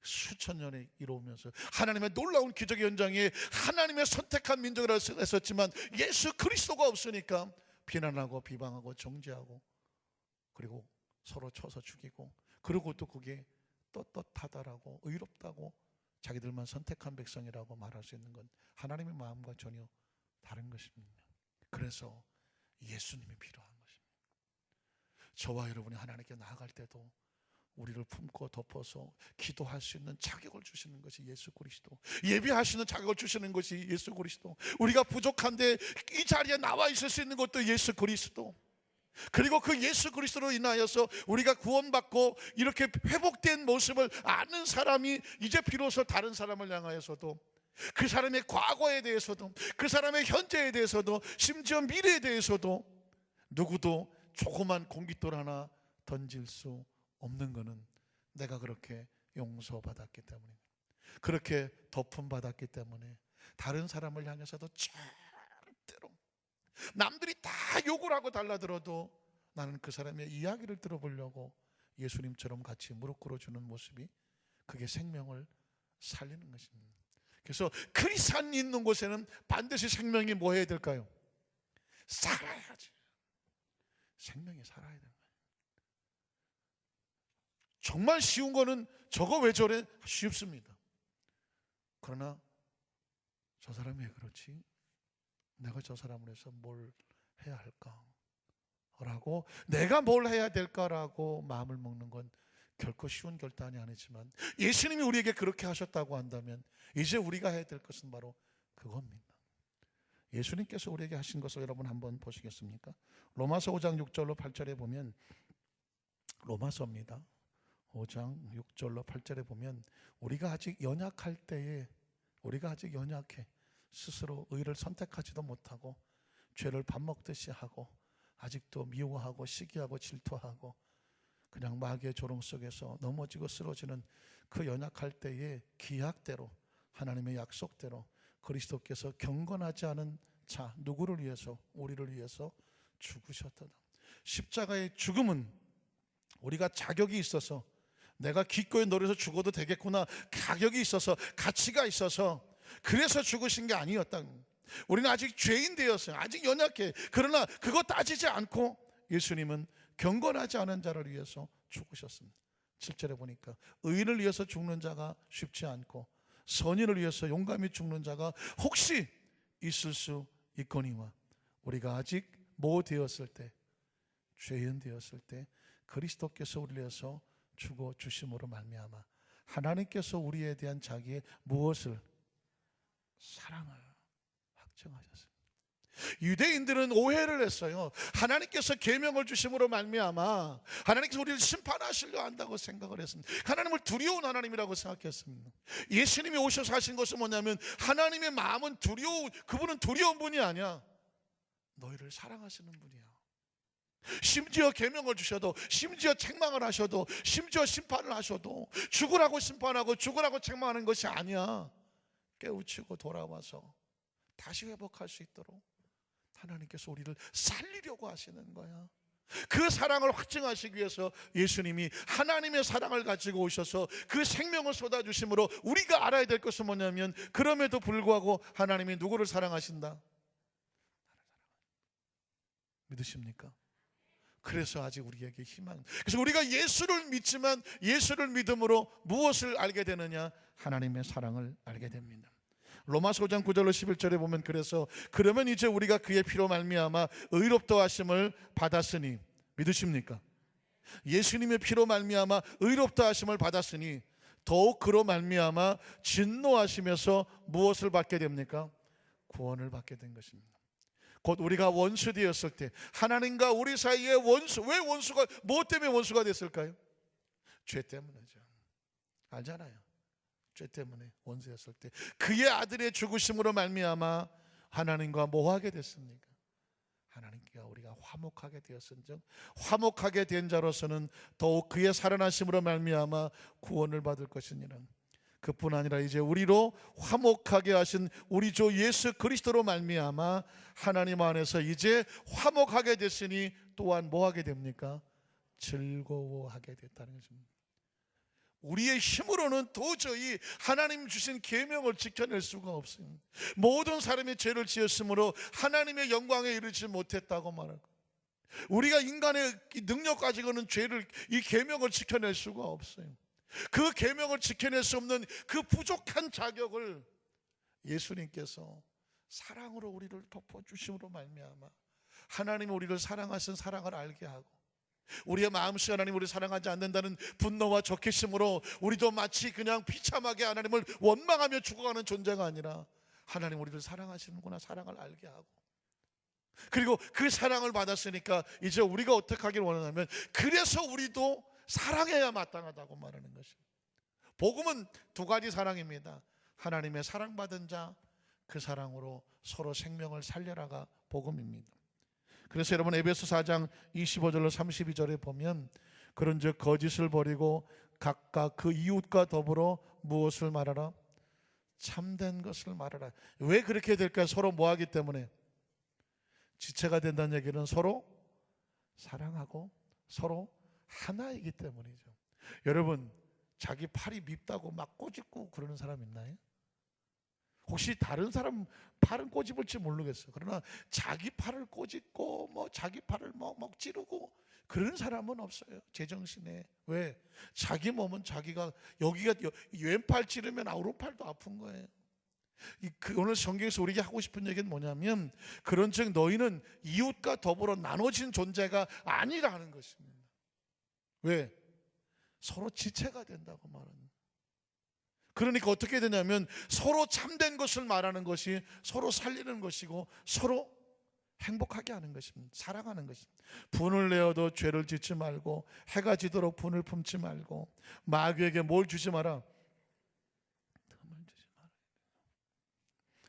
수천 년에 이루면서 하나님의 놀라운 기적의 현장에 하나님의 선택한 민족을 했었지만, 예수 그리스도가 없으니까 비난하고 비방하고 정죄하고 그리고 서로 쳐서 죽이고, 그리고 또 그게 떳떳하다라고 의롭다고 자기들만 선택한 백성이라고 말할 수 있는 건 하나님의 마음과 전혀 다른 것입니다. 그래서 예수님이 필요한 것입니다. 저와 여러분이 하나님께 나아갈 때도 우리를 품고 덮어서 기도할 수 있는 자격을 주시는 것이 예수 그리스도, 예배할 수 있는 자격을 주시는 것이 예수 그리스도, 우리가 부족한데 이 자리에 나와 있을 수 있는 것도 예수 그리스도, 그리고 그 예수 그리스도로 인하여서 우리가 구원받고 이렇게 회복된 모습을 아는 사람이 이제 비로소 다른 사람을 향하여서도, 그 사람의 과거에 대해서도, 그 사람의 현재에 대해서도, 심지어 미래에 대해서도 누구도 조그만 공깃돌 하나 던질 수 없는 것은 내가 그렇게 용서받았기 때문에, 그렇게 덮음받았기 때문에 다른 사람을 향해서도 절대로, 남들이 다 욕을 하고 달라들어도 나는 그 사람의 이야기를 들어보려고 예수님처럼 같이 무릎 꿇어주는 모습이, 그게 생명을 살리는 것입니다. 그래서 크리스찬이 있는 곳에는 반드시 생명이 뭐 해야 될까요? 살아야지. 생명이 살아야 되는 거예요. 정말 쉬운 거는 저거 왜 저래? 쉽습니다. 그러나 저 사람이 왜 그렇지? 내가 저 사람을 해서 뭘 해야 할까? 라고, 내가 뭘 해야 될까라고 마음을 먹는 건 결코 쉬운 결단이 아니지만, 예수님이 우리에게 그렇게 하셨다고 한다면 이제 우리가 해야 될 것은 바로 그겁니다. 예수님께서 우리에게 하신 것을 여러분 한번 보시겠습니까? 로마서 5장 6절로 8절에 보면, 로마서입니다. 5장 6절로 8절에 보면, 우리가 아직 연약할 때에, 우리가 아직 연약해 스스로 의를 선택하지도 못하고 죄를 밥 먹듯이 하고 아직도 미워하고 시기하고 질투하고 그냥 마귀의 조롱 속에서 넘어지고 쓰러지는 그 연약할 때에 기약대로, 하나님의 약속대로 그리스도께서 경건하지 않은 자 누구를 위해서? 우리를 위해서 죽으셨다. 십자가의 죽음은 우리가 자격이 있어서, 내가 기꺼이 노려서 죽어도 되겠구나, 가격이 있어서, 가치가 있어서 그래서 죽으신 게 아니었다. 우리는 아직 죄인 되었어요. 아직 연약해. 그러나 그거 따지지 않고 예수님은 경건하지 않은 자를 위해서 죽으셨습니다. 7절에 보니까 의인을 위해서 죽는 자가 쉽지 않고 선인을 위해서 용감히 죽는 자가 혹시 있을 수 있거니와, 우리가 아직 뭐 되었을 때, 죄인 되었을 때 그리스도께서 우리를 위해서 죽어 주심으로 말미암아 하나님께서 우리에 대한 자기의 무엇을? 사랑을 확증하셨습니다. 유대인들은 오해를 했어요. 하나님께서 계명을 주심으로 말미암아 하나님께서 우리를 심판하시려 한다고 생각을 했습니다. 하나님을 두려운 하나님이라고 생각했습니다. 예수님이 오셔서 하신 것은 뭐냐면 하나님의 마음은 그분은 두려운 분이 아니야. 너희를 사랑하시는 분이야. 심지어 계명을 주셔도, 심지어 책망을 하셔도, 심지어 심판을 하셔도 죽으라고 심판하고 죽으라고 책망하는 것이 아니야. 깨우치고 돌아와서 다시 회복할 수 있도록 하나님께서 우리를 살리려고 하시는 거야. 그 사랑을 확증하시기 위해서 예수님이 하나님의 사랑을 가지고 오셔서 그 생명을 쏟아주심으로 우리가 알아야 될 것은 뭐냐면, 그럼에도 불구하고 하나님이 누구를 사랑하신다? 믿으십니까? 그래서 아직 우리에게 희망. 그래서 우리가 예수를 믿지만 예수를 믿음으로 무엇을 알게 되느냐? 하나님의 사랑을 알게 됩니다. 로마서 5장 9절로 11절에 보면, 그래서 그러면 이제 우리가 그의 피로 말미암아 의롭다 하심을 받았으니, 믿으십니까? 예수님의 피로 말미암아 의롭다 하심을 받았으니 더욱 그로 말미암아 진노하심에서 무엇을 받게 됩니까? 구원을 받게 된 것입니다. 곧 우리가 원수 되었을 때, 하나님과 우리 사이에 원수, 왜 원수가, 뭐 때문에 원수가 됐을까요? 죄 때문이죠. 알잖아요. 죄 때문에 원수였을 때 그의 아들의 죽으심으로 말미암아 하나님과 뭐 하게 됐습니까? 하나님과 우리가 화목하게 되었은즉 화목하게 된 자로서는 더욱 그의 살아나심으로 말미암아 구원을 받을 것이니라. 그뿐 아니라 이제 우리로 화목하게 하신 우리 주 예수 그리스도로 말미암아 하나님 안에서 이제 화목하게 됐으니 또한 뭐 하게 됩니까? 즐거워하게 됐다는 것입니다. 우리의 힘으로는 도저히 하나님 주신 계명을 지켜낼 수가 없습니다. 모든 사람이 죄를 지었으므로 하나님의 영광에 이르지 못했다고 말하고, 우리가 인간의 능력 가지고는 죄를, 이 계명을 지켜낼 수가 없어요. 그 계명을 지켜낼 수 없는 그 부족한 자격을 예수님께서 사랑으로 우리를 덮어주심으로 말미암아 하나님이 우리를 사랑하신 사랑을 알게 하고, 우리의 마음속에 하나님 우리를 사랑하지 않는다는 분노와 적개심으로 우리도 마치 그냥 비참하게 하나님을 원망하며 죽어가는 존재가 아니라, 하나님 우리를 사랑하시는구나, 사랑을 알게 하고, 그리고 그 사랑을 받았으니까 이제 우리가 어떻게 하길 원하냐면, 그래서 우리도 사랑해야 마땅하다고 말하는 것입니다. 복음은 두 가지 사랑입니다. 하나님의 사랑받은 자, 그 사랑으로 서로 생명을 살려라가 복음입니다. 그래서 여러분 에베소 4장 25절로 32절에 보면, 그런즉 거짓을 버리고 각각 그 이웃과 더불어 무엇을 말하라? 참된 것을 말하라. 왜 그렇게 될까요? 서로 뭐하기 때문에? 지체가 된다는 얘기는 서로 사랑하고 서로 하나이기 때문이죠. 여러분, 자기 팔이 밉다고 막 꼬집고 그러는 사람 있나요? 혹시 다른 사람 팔은 꼬집을지 모르겠어요. 그러나 자기 팔을 꼬집고 뭐 자기 팔을 막 찌르고 그런 사람은 없어요. 제정신에. 왜? 자기 몸은 자기가, 여기가 왼팔 찌르면 오른팔도 아픈 거예요. 오늘 성경에서 우리에게 하고 싶은 얘기는 뭐냐면, 그런즉 너희는 이웃과 더불어 나눠진 존재가 아니라는 것입니다. 왜? 서로 지체가 된다고 말합니다. 그러니까 어떻게 되냐면, 서로 참된 것을 말하는 것이 서로 살리는 것이고 서로 행복하게 하는 것입니다. 사랑하는 것입니다. 분을 내어도 죄를 짓지 말고, 해가 지도록 분을 품지 말고, 마귀에게 뭘 주지 마라? 틈을 주지 마라.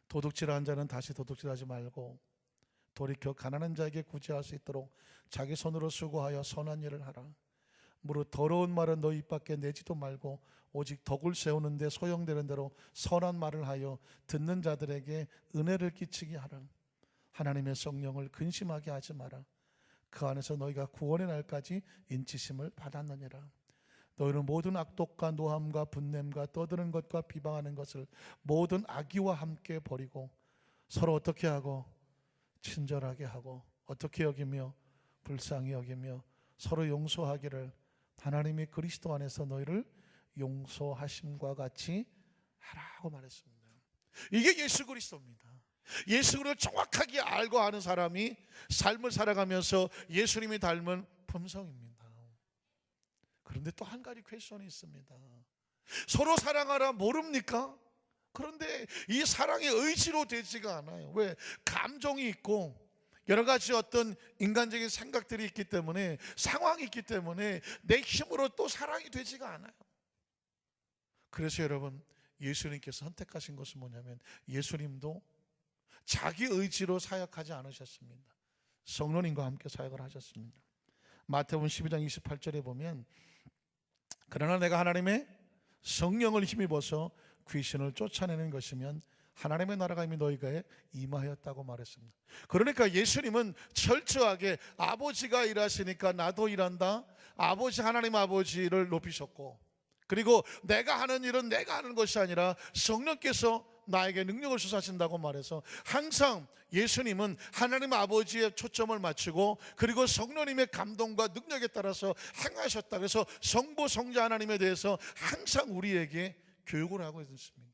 도둑질한 자는 다시 도둑질하지 말고 돌이켜 가난한 자에게 구제할 수 있도록 자기 손으로 수고하여 선한 일을 하라. 무릇 더러운 말은 너 입 밖에 내지도 말고 오직 덕을 세우는 데 소용되는 대로 선한 말을 하여 듣는 자들에게 은혜를 끼치게 하라. 하나님의 성령을 근심하게 하지 마라. 그 안에서 너희가 구원의 날까지 인치심을 받았느니라. 너희는 모든 악독과 노함과 분냄과 떠드는 것과 비방하는 것을 모든 악의와 함께 버리고 서로 어떻게 하고? 친절하게 하고, 어떻게 여기며? 불쌍히 여기며 서로 용서하기를 하나님이 그리스도 안에서 너희를 용서하심과 같이 하라고 말했습니다. 이게 예수 그리스도입니다. 예수 그리스도를 정확하게 알고 아는 사람이 삶을 살아가면서 예수님이 닮은 품성입니다. 그런데 또 한 가지 퀘스천이 있습니다. 서로 사랑하라 모릅니까? 그런데 이 사랑이 의지로 되지가 않아요. 왜? 감정이 있고 여러 가지 어떤 인간적인 생각들이 있기 때문에, 상황이 있기 때문에 내 힘으로 또 사랑이 되지가 않아요. 그래서 여러분, 예수님께서 선택하신 것은 뭐냐면, 예수님도 자기 의지로 사역하지 않으셨습니다. 성령님과 함께 사역을 하셨습니다. 마태복음 12장 28절에 보면, 그러나 내가 하나님의 성령을 힘입어서 귀신을 쫓아내는 것이면 하나님의 나라가 이미 너희가에 임하였다고 말했습니다. 그러니까 예수님은 철저하게 아버지가 일하시니까 나도 일한다, 아버지, 하나님 아버지를 높이셨고, 그리고 내가 하는 일은 내가 하는 것이 아니라 성령께서 나에게 능력을 주사신다고 말해서, 항상 예수님은 하나님 아버지의 초점을 맞추고 그리고 성령님의 감동과 능력에 따라서 행하셨다. 그래서 성부 성자 하나님에 대해서 항상 우리에게 교육을 하고 있습니다.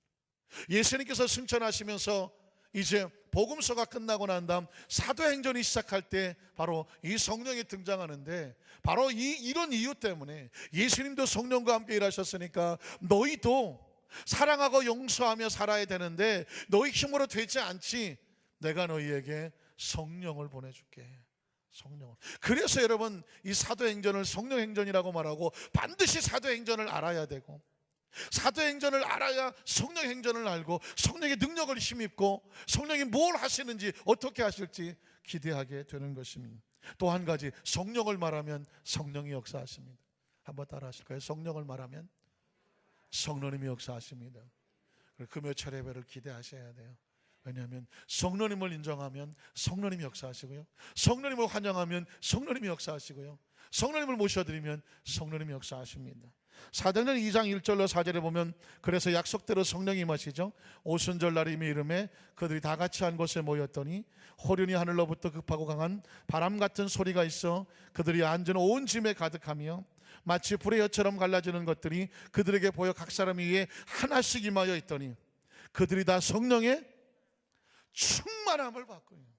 예수님께서 승천하시면서 이제 복음서가 끝나고 난 다음 사도행전이 시작할 때 바로 이 성령이 등장하는데, 바로 이런 이유 때문에 예수님도 성령과 함께 일하셨으니까 너희도 사랑하고 용서하며 살아야 되는데 너희 힘으로 되지 않지, 내가 너희에게 성령을 보내줄게. 성령을. 그래서 여러분, 이 사도행전을 성령행전이라고 말하고, 반드시 사도행전을 알아야 되고, 사도행전을 알아야 성령행전을 알고 성령의 능력을 힘입고 성령이 뭘 하시는지 어떻게 하실지 기대하게 되는 것입니다. 또 한 가지, 성령을 말하면 성령이 역사하십니다. 한번 따라 하실까요? 성령을 말하면 성령님이 역사하십니다. 금요철 예배를 기대하셔야 돼요. 왜냐하면 성령님을 인정하면 성령님이 역사하시고요, 성령님을 환영하면 성령님이 역사하시고요, 성령님을 모셔드리면 성령님이 역사하십니다. 사도행전 2장 1절로 4절에 보면, 그래서 약속대로 성령이 임하시죠. 오순절 날 이미 이름에 그들이 다 같이 한 곳에 모였더니 호련히 하늘로부터 급하고 강한 바람 같은 소리가 있어 그들이 앉은 온 짐에 가득하며 마치 불의 엿처럼 갈라지는 것들이 그들에게 보여 각 사람 위에 하나씩 임하여 있더니 그들이 다 성령의 충만함을 받고요.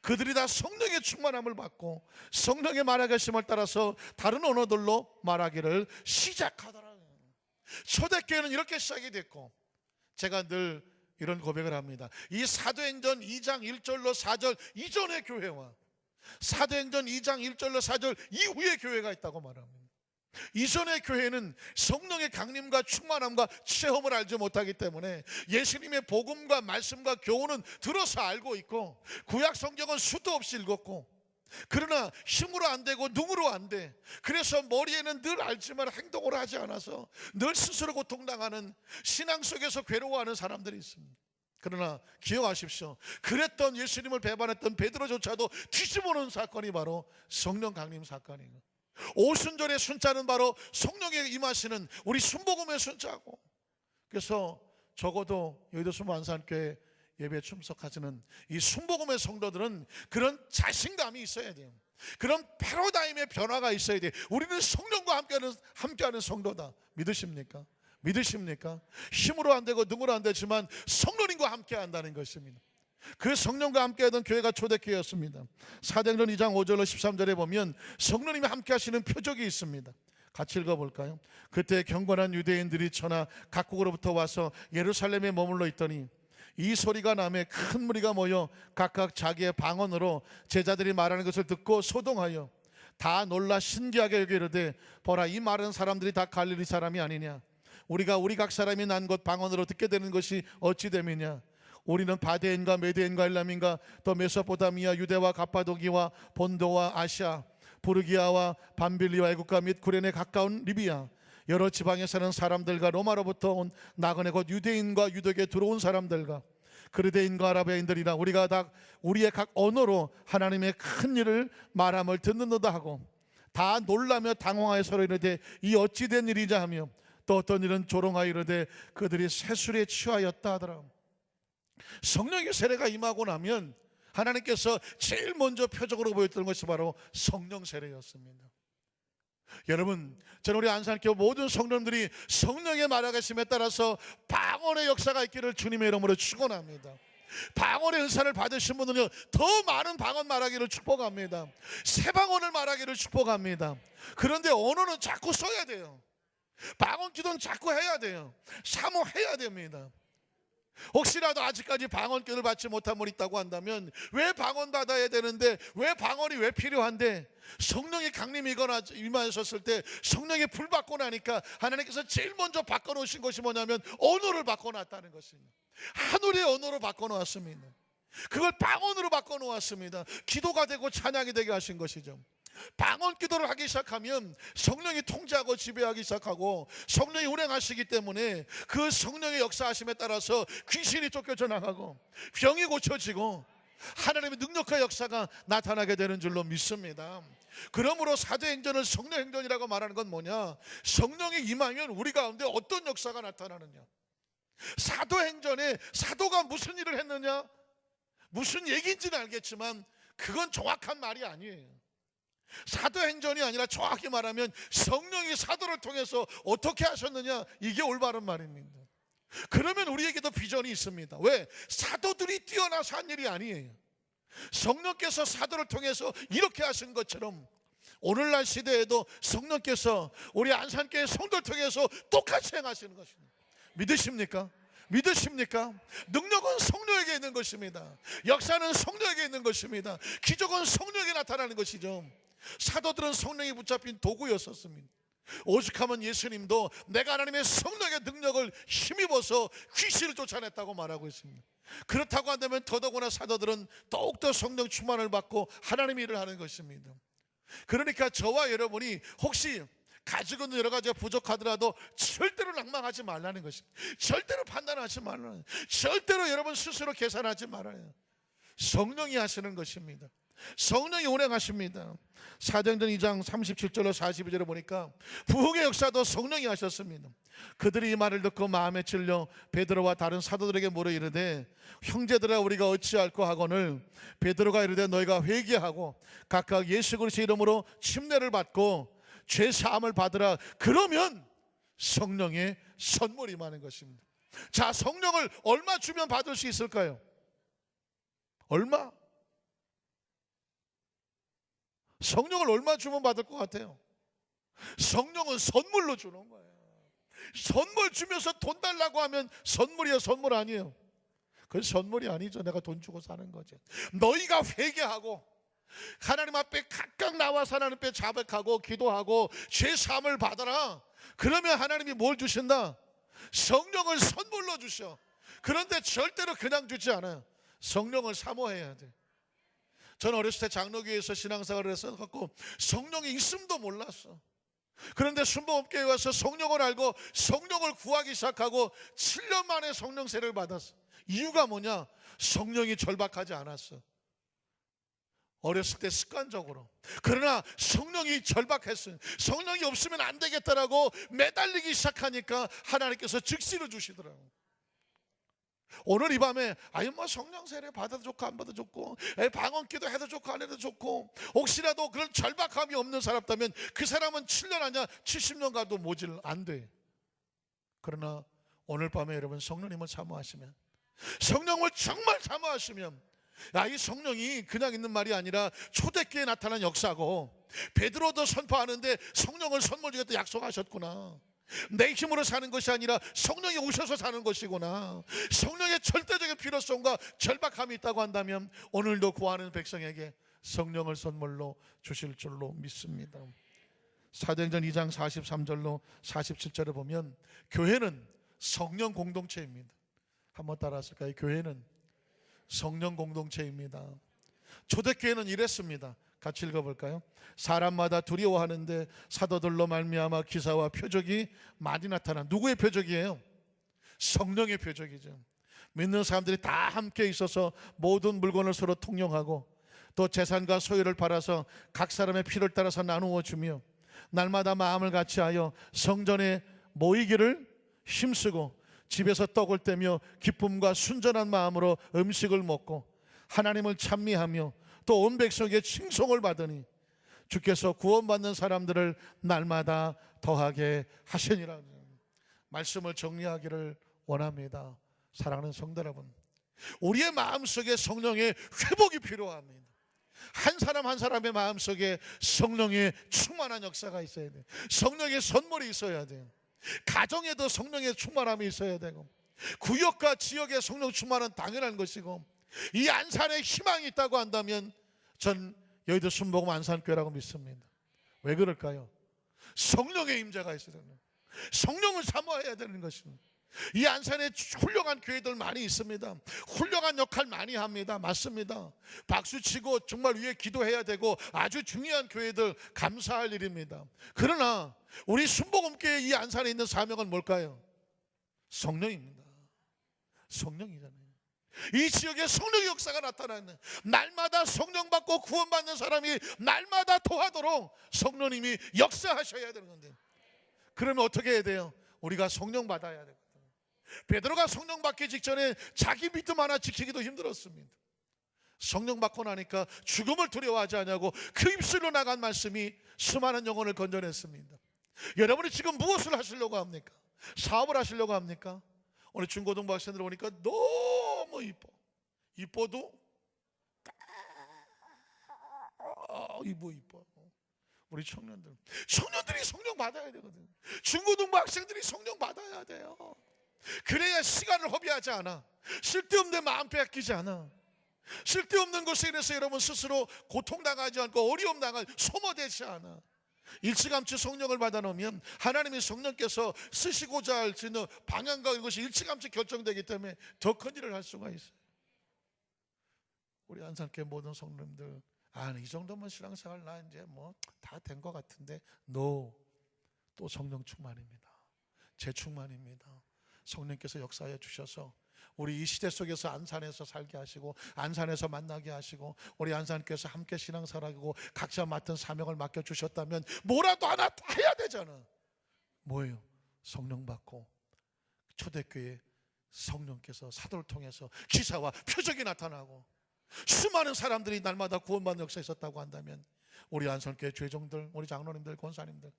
그들이 다 성령의 충만함을 받고 성령의 말하심을 따라서 다른 언어들로 말하기를 시작하더라고요. 초대교회는 이렇게 시작이 됐고, 제가 늘 이런 고백을 합니다. 이 사도행전 2장 1절로 4절 이전의 교회와 사도행전 2장 1절로 4절 이후의 교회가 있다고 말합니다. 이전의 교회는 성령의 강림과 충만함과 체험을 알지 못하기 때문에 예수님의 복음과 말씀과 교훈은 들어서 알고 있고 구약 성경은 수도 없이 읽었고, 그러나 힘으로 안 되고 눈으로 안 돼. 그래서 머리에는 늘 알지만 행동을 하지 않아서 늘 스스로 고통당하는, 신앙 속에서 괴로워하는 사람들이 있습니다. 그러나 기억하십시오. 그랬던 예수님을 배반했던 베드로조차도 뒤집어놓은 사건이 바로 성령 강림 사건이에요. 오순절의 순자는 바로 성령에 임하시는 우리 순복음의 순자고, 그래서 적어도 여의도 순복음안산교회 예배에 참석하시는 이 순복음의 성도들은 그런 자신감이 있어야 돼요. 그런 패러다임의 변화가 있어야 돼요. 우리는 성령과 함께하는 성도다. 믿으십니까? 믿으십니까? 힘으로 안 되고 능으로 안 되지만 성령님과 함께 한다는 것입니다. 그 성령과 함께하던 교회가 초대교회였습니다. 사도행전 2장 5절로 13절에 보면 성령님이 함께 하시는 표적이 있습니다. 같이 읽어볼까요? 그때 경건한 유대인들이 천하 각국으로부터 와서 예루살렘에 머물러 있더니 이 소리가 나매 큰 무리가 모여 각각 자기의 방언으로 제자들이 말하는 것을 듣고 소동하여 다 놀라 신기하게 여기르되, 보라, 이 많은 사람들이 다 갈릴리 사람이 아니냐? 우리가 우리 각 사람이 난 것 방언으로 듣게 되는 것이 어찌 됨이냐? 우리는 바데인과 메데인과 엘람인가 또 메소포타미아 유대와 갑바도기와 본도와 아시아 부르기아와 밤빌리와 애국가 및 구레네 가까운 리비아 여러 지방에 사는 사람들과 로마로부터 온 나그네 곧 유대인과 유대교에 들어온 사람들과 그르데인과 아라비아인들이나 우리가 다 우리의 각 언어로 하나님의 큰 일을 말함을 듣는도다 하고 다 놀라며 당황하여 서로 이르되 이 어찌 된 일이냐 하며 또 어떤 일은 조롱하여 이르되 그들이 세술에 취하였다 하더라. 성령의 세례가 임하고 나면 하나님께서 제일 먼저 표적으로 보였던 것이 바로 성령 세례였습니다. 여러분, 저는 우리 안산교회 모든 성도님들이 성령의 말하심에 따라서 방언의 역사가 있기를 주님의 이름으로 축원합니다. 방언의 은사를 받으신 분들은 더 많은 방언 말하기를 축복합니다. 새 방언을 말하기를 축복합니다. 그런데 언어는 자꾸 써야 돼요. 방언 기도는 자꾸 해야 됩니다. 그래서 머리에는 늘 알지만 행동을 하지 않아서 늘 스스로 고통당하는, 신앙 속에서 괴로워하는 사람들이 있습니다. 그러나 기억하십시오. 그랬던 예수님을 배반했던 베드로조차도 뒤집어놓은 사건이 바로 성령의 임하심이에요. 방언 기도는 자꾸 해야 돼요. 사모해야 됩니다. 혹시라도 아직까지 방언기를 받지 못한 분이 있다고 한다면, 왜 방언 받아야 되는데, 왜 방언이 왜 필요한데, 성령의 강림이 임하셨을 때 성령의 불 받고 나니까 하나님께서 제일 먼저 바꿔놓으신 것이 뭐냐면 언어를 바꿔놨다는 것입니다. 하늘의 언어로 바꿔놓았습니다. 그걸 방언으로 바꿔놓았습니다. 기도가 되고 찬양이 되게 하신 것이죠. 방언 기도를 하기 시작하면 성령이 통제하고 지배하기 시작하고 성령이 운행하시기 때문에 그 성령의 역사하심에 따라서 귀신이 쫓겨져 나가고 병이 고쳐지고 하나님의 능력과 역사가 나타나게 되는 줄로 믿습니다. 그러므로 사도행전을 성령행전이라고 말하는 건 뭐냐? 성령이 임하면 우리 가운데 어떤 역사가 나타나느냐? 사도행전에 사도가 무슨 일을 했느냐? 무슨 얘기인지는 알겠지만 그건 정확한 말이 아니에요. 사도행전이 아니라 정확히 말하면 성령이 사도를 통해서 어떻게 하셨느냐, 이게 올바른 말입니다. 그러면 우리에게도 비전이 있습니다. 왜? 사도들이 뛰어나서 한 일이 아니에요. 성령께서 사도를 통해서 이렇게 하신 것처럼 오늘날 시대에도 성령께서 우리 안산교회 성도를 통해서 똑같이 행하시는 것입니다. 믿으십니까? 믿으십니까? 능력은 성령에게 있는 것입니다. 역사는 성령에게 있는 것입니다. 기적은 성령에게 나타나는 것이죠. 사도들은 성령이 붙잡힌 도구였었습니다. 오죽하면 예수님도 내가 하나님의 성령의 능력을 힘입어서 귀신을 쫓아냈다고 말하고 있습니다. 그렇다고 한다면 더더구나 사도들은 더욱더 성령 충만을 받고 하나님의 일을 하는 것입니다. 그러니까 저와 여러분이 혹시 가지고 있는 여러 가지가 부족하더라도 절대로 낭망하지 말라는 것입니다. 절대로 판단하지 말라는, 절대로 여러분 스스로 계산하지 말아요. 성령이 하시는 것입니다. 성령이 운행하십니다. 사도행전 2장 37절로 42절에 보니까 부흥의 역사도 성령이 하셨습니다. 그들이 이 말을 듣고 마음에 찔려 베드로와 다른 사도들에게 물어 이르되 형제들아 우리가 어찌할꼬 하거늘 베드로가 이르되 너희가 회개하고 각각 예수 그리스도의 이름으로 침례를 받고 죄 사함을 받으라. 그러면 성령의 선물이 임하는 것입니다. 자, 성령을 얼마 주면 받을 수 있을까요? 얼마? 성령을 얼마 주면 받을 것 같아요? 성령은 선물로 주는 거예요. 선물 주면서 돈 달라고 하면 선물이야, 선물 아니에요? 그건 선물이 아니죠. 내가 돈 주고 사는 거죠. 너희가 회개하고 하나님 앞에 각각 나와서 하나님 앞에 자백하고 기도하고 죄 사함을 받아라. 그러면 하나님이 뭘 주신다? 성령을 선물로 주셔. 그런데 절대로 그냥 주지 않아요. 성령을 사모해야 돼. 저는 어렸을 때 장로교회에서 신앙생활을 해서 성령이 있음도 몰랐어. 그런데 순복음교회에 와서 성령을 알고 성령을 구하기 시작하고 7년 만에 성령 세례를 받았어. 이유가 뭐냐? 성령이 절박하지 않았어. 어렸을 때 습관적으로. 그러나 성령이 절박했어요. 성령이 없으면 안 되겠다라고 매달리기 시작하니까 하나님께서 즉시로 주시더라고요. 오늘 이 밤에 뭐 성령 세례 받아도 좋고 안 받아도 좋고 방언 기도 해도 좋고 안 해도 좋고 혹시라도 그런 절박함이 없는 사람이라면 그 사람은 7년 아니야 70년 가도 모질 안 돼. 그러나 오늘 밤에 여러분 성령님을 사모하시면, 성령을 정말 사모하시면, 이 성령이 그냥 있는 말이 아니라 초대교회에 나타난 역사고 베드로도 선포하는데 성령을 선물 주겠다 약속하셨구나. 내 힘으로 사는 것이 아니라 성령이 오셔서 사는 것이구나. 성령의 절대적인 필요성과 절박함이 있다고 한다면 오늘도 구하는 백성에게 성령을 선물로 주실 줄로 믿습니다. 사도행전 2장 43절로 47절에 보면 교회는 성령 공동체입니다. 한번 따라하실까요? 교회는 성령 공동체입니다. 초대교회는 이랬습니다. 같이 읽어볼까요? 사람마다 두려워하는데 사도들로 말미암아 기사와 표적이 많이 나타나. 누구의 표적이에요? 성령의 표적이죠. 믿는 사람들이 다 함께 있어서 모든 물건을 서로 통용하고 또 재산과 소유를 팔아서 각 사람의 필요를 따라서 나누어 주며 날마다 마음을 같이하여 성전에 모이기를 힘쓰고 집에서 떡을 떼며 기쁨과 순전한 마음으로 음식을 먹고 하나님을 찬미하며 또 온 백성에게 칭송을 받으니 주께서 구원받는 사람들을 날마다 더하게 하시니라. 말씀을 정리하기를 원합니다. 사랑하는 성도 여러분, 우리의 마음속에 성령의 회복이 필요합니다. 한 사람 한 사람의 마음속에 성령의 충만한 역사가 있어야 돼요. 성령의 선물이 있어야 돼요. 가정에도 성령의 충만함이 있어야 되고 구역과 지역의 성령 충만은 당연한 것이고, 이 안산에 희망이 있다고 한다면 전 여의도 순복음 안산교회라고 믿습니다. 왜 그럴까요? 성령의 임재가 있어야 되는, 성령을 사모해야 되는 것입니다. 이 안산에 훌륭한 교회들 많이 있습니다. 훌륭한 역할 많이 합니다. 맞습니다. 박수치고 정말 위에 기도해야 되고 아주 중요한 교회들 감사할 일입니다. 그러나 우리 순복음교회 이 안산에 있는 사명은 뭘까요? 성령입니다. 성령이잖아요. 이 지역에 성령의 역사가 나타나는, 날마다 성령 받고 구원받는 사람이 날마다 토하도록 성령님이 역사하셔야 되는 건데, 그러면 어떻게 해야 돼요? 우리가 성령 받아야 되거든요. 베드로가 성령 받기 직전에 자기 믿음 하나 지키기도 힘들었습니다. 성령 받고 나니까 죽음을 두려워하지 않냐고 그 입술로 나간 말씀이 수많은 영혼을 건져냈습니다. 여러분이 지금 무엇을 하시려고 합니까? 사업을 하시려고 합니까? 오늘 중고등부 학생들 오니까 너무 이뻐도 이뻐. 우리 청년들이 성령 받아야 되거든요. 중고등부 학생들이 성령 받아야 돼요. 그래야 시간을 허비하지 않아. 쓸데없는 마음 빼앗기지 않아. 쓸데없는 것에 인해서 여러분 스스로 고통당하지 않고 어려움 당하지, 소모되지 않아. 일찌감치 성령을 받아놓으면 하나님의 성령께서 쓰시고자 할 수 있는 방향과 이것이 일찌감치 결정되기 때문에 더 큰 일을 할 수가 있어요. 우리 안산교회 모든 성도님들, 이 정도면 신앙생활 나 이제 뭐 다 된 것 같은데, 또 성령 충만입니다. 재충만입니다. 성령께서 역사해 주셔서 우리 이 시대 속에서 안산에서 살게 하시고, 안산에서 만나게 하시고, 우리 안산교회에서 함께 신앙생활하고 각자 맡은 사명을 맡겨주셨다면 뭐라도 하나 다 해야 되잖아. 뭐예요? 성령 받고 초대교회 성령께서 사도를 통해서 기사와 표적이 나타나고 수많은 사람들이 날마다 구원받는 역사에 있었다고 한다면, 우리 안산교회 죄종들, 우리 장로님들, 권사님들,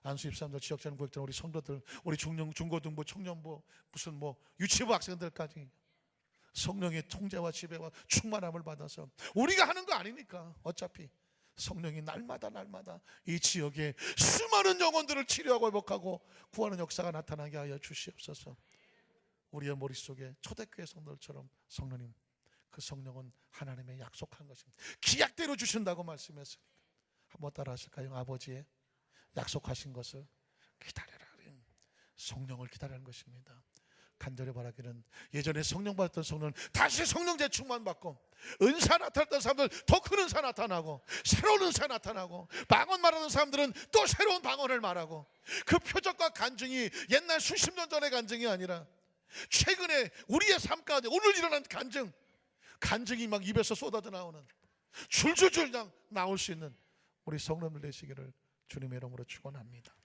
안수 입사람들, 지역장 구역장, 우리 성도들, 우리 중고등부, 청년부, 무슨 유치부 학생들까지 성령의 통제와 지배와 충만함을 받아서, 우리가 하는 거 아니니까 어차피 성령이 날마다 이 지역에 수많은 영혼들을 치료하고 회복하고 구하는 역사가 나타나게 하여 주시옵소서. 우리의 머릿속에 초대교회 성도들처럼 성령님, 그 성령은 하나님의 약속한 것입니다. 기약대로 주신다고 말씀했으니까 한번 따라 하실까요? 아버지의 약속하신 것을 기다려라. 성령을 기다리는 것입니다. 간절히 바라기는, 예전에 성령 받았던 성령은 다시 성령제 충만 받고, 은사 나타났던 사람들 더 큰 은사 나타나고, 새로운 은사 나타나고, 방언 말하는 사람들은 또 새로운 방언을 말하고, 그 표적과 간증이 옛날 수십 년 전의 간증이 아니라 최근에 우리의 삶 가운데 오늘 일어난 간증이 막 입에서 쏟아져 나오는, 줄줄줄 그냥 나올 수 있는 우리 성령들 되시기를 주님의 이름으로 축원합니다.